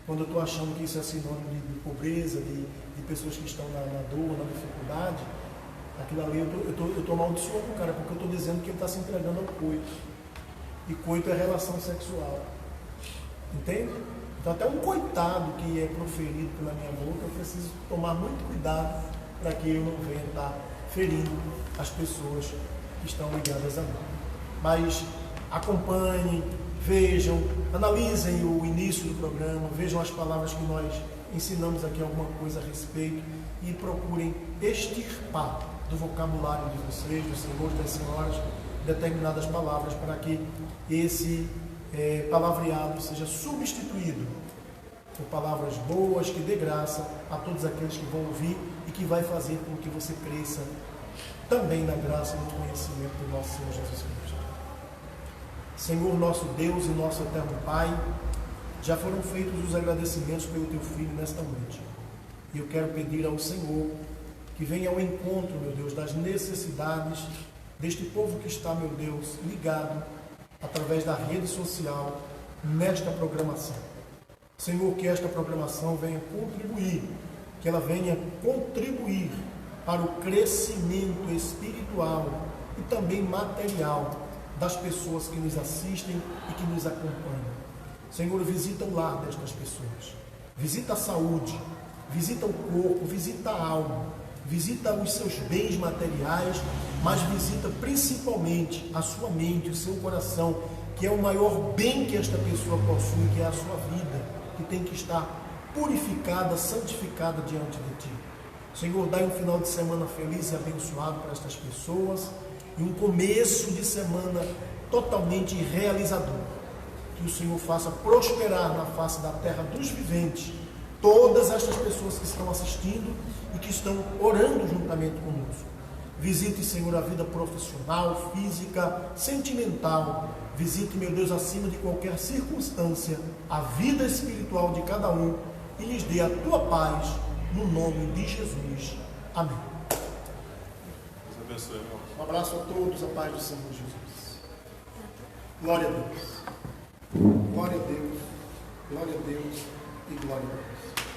quando eu estou achando que isso é sinônimo de pobreza, de pessoas que estão na dor, na dificuldade, aquilo ali eu estou amaldiçoando o cara, porque eu estou dizendo que ele está se entregando ao coito. E coito é relação sexual. Entende? Então até um coitado que é proferido pela minha boca, eu preciso tomar muito cuidado para que eu não venha estar ferindo as pessoas que estão ligadas a mim. Mas acompanhem, vejam, analisem o início do programa, vejam as palavras que nós ensinamos aqui, alguma coisa a respeito, e procurem extirpar do vocabulário de vocês, dos senhores, das senhoras, determinadas palavras, para que esse palavreado seja substituído por palavras boas, que dê graça a todos aqueles que vão ouvir e que vai fazer com que você cresça também na graça e no conhecimento do nosso Senhor Jesus Cristo. Senhor, nosso Deus e nosso eterno Pai, já foram feitos os agradecimentos pelo Teu Filho nesta noite. E eu quero pedir ao Senhor que venha ao encontro, meu Deus, das necessidades deste povo que está, meu Deus, ligado através da rede social nesta programação. Senhor, que esta programação venha contribuir, que ela venha contribuir para o crescimento espiritual e também material das pessoas que nos assistem e que nos acompanham. Senhor, visita o lar destas pessoas, visita a saúde, visita o corpo, visita a alma, visita os seus bens materiais, mas visita principalmente a sua mente, o seu coração, que é o maior bem que esta pessoa possui, que é a sua vida, que tem que estar purificada, santificada diante de Ti. Senhor, dai um final de semana feliz e abençoado para estas pessoas e um começo de semana totalmente realizador. Que o Senhor faça prosperar na face da terra dos viventes todas estas pessoas que estão assistindo e que estão orando juntamente conosco. Visite, Senhor, a vida profissional, física, sentimental. Visite, meu Deus, acima de qualquer circunstância, a vida espiritual de cada um e lhes dê a Tua paz, no nome de Jesus. Amém. Deus abençoe, irmão. Um abraço a todos, a paz do Senhor Jesus. Glória a Deus. Glória a Deus. Glória a Deus e glória a Deus.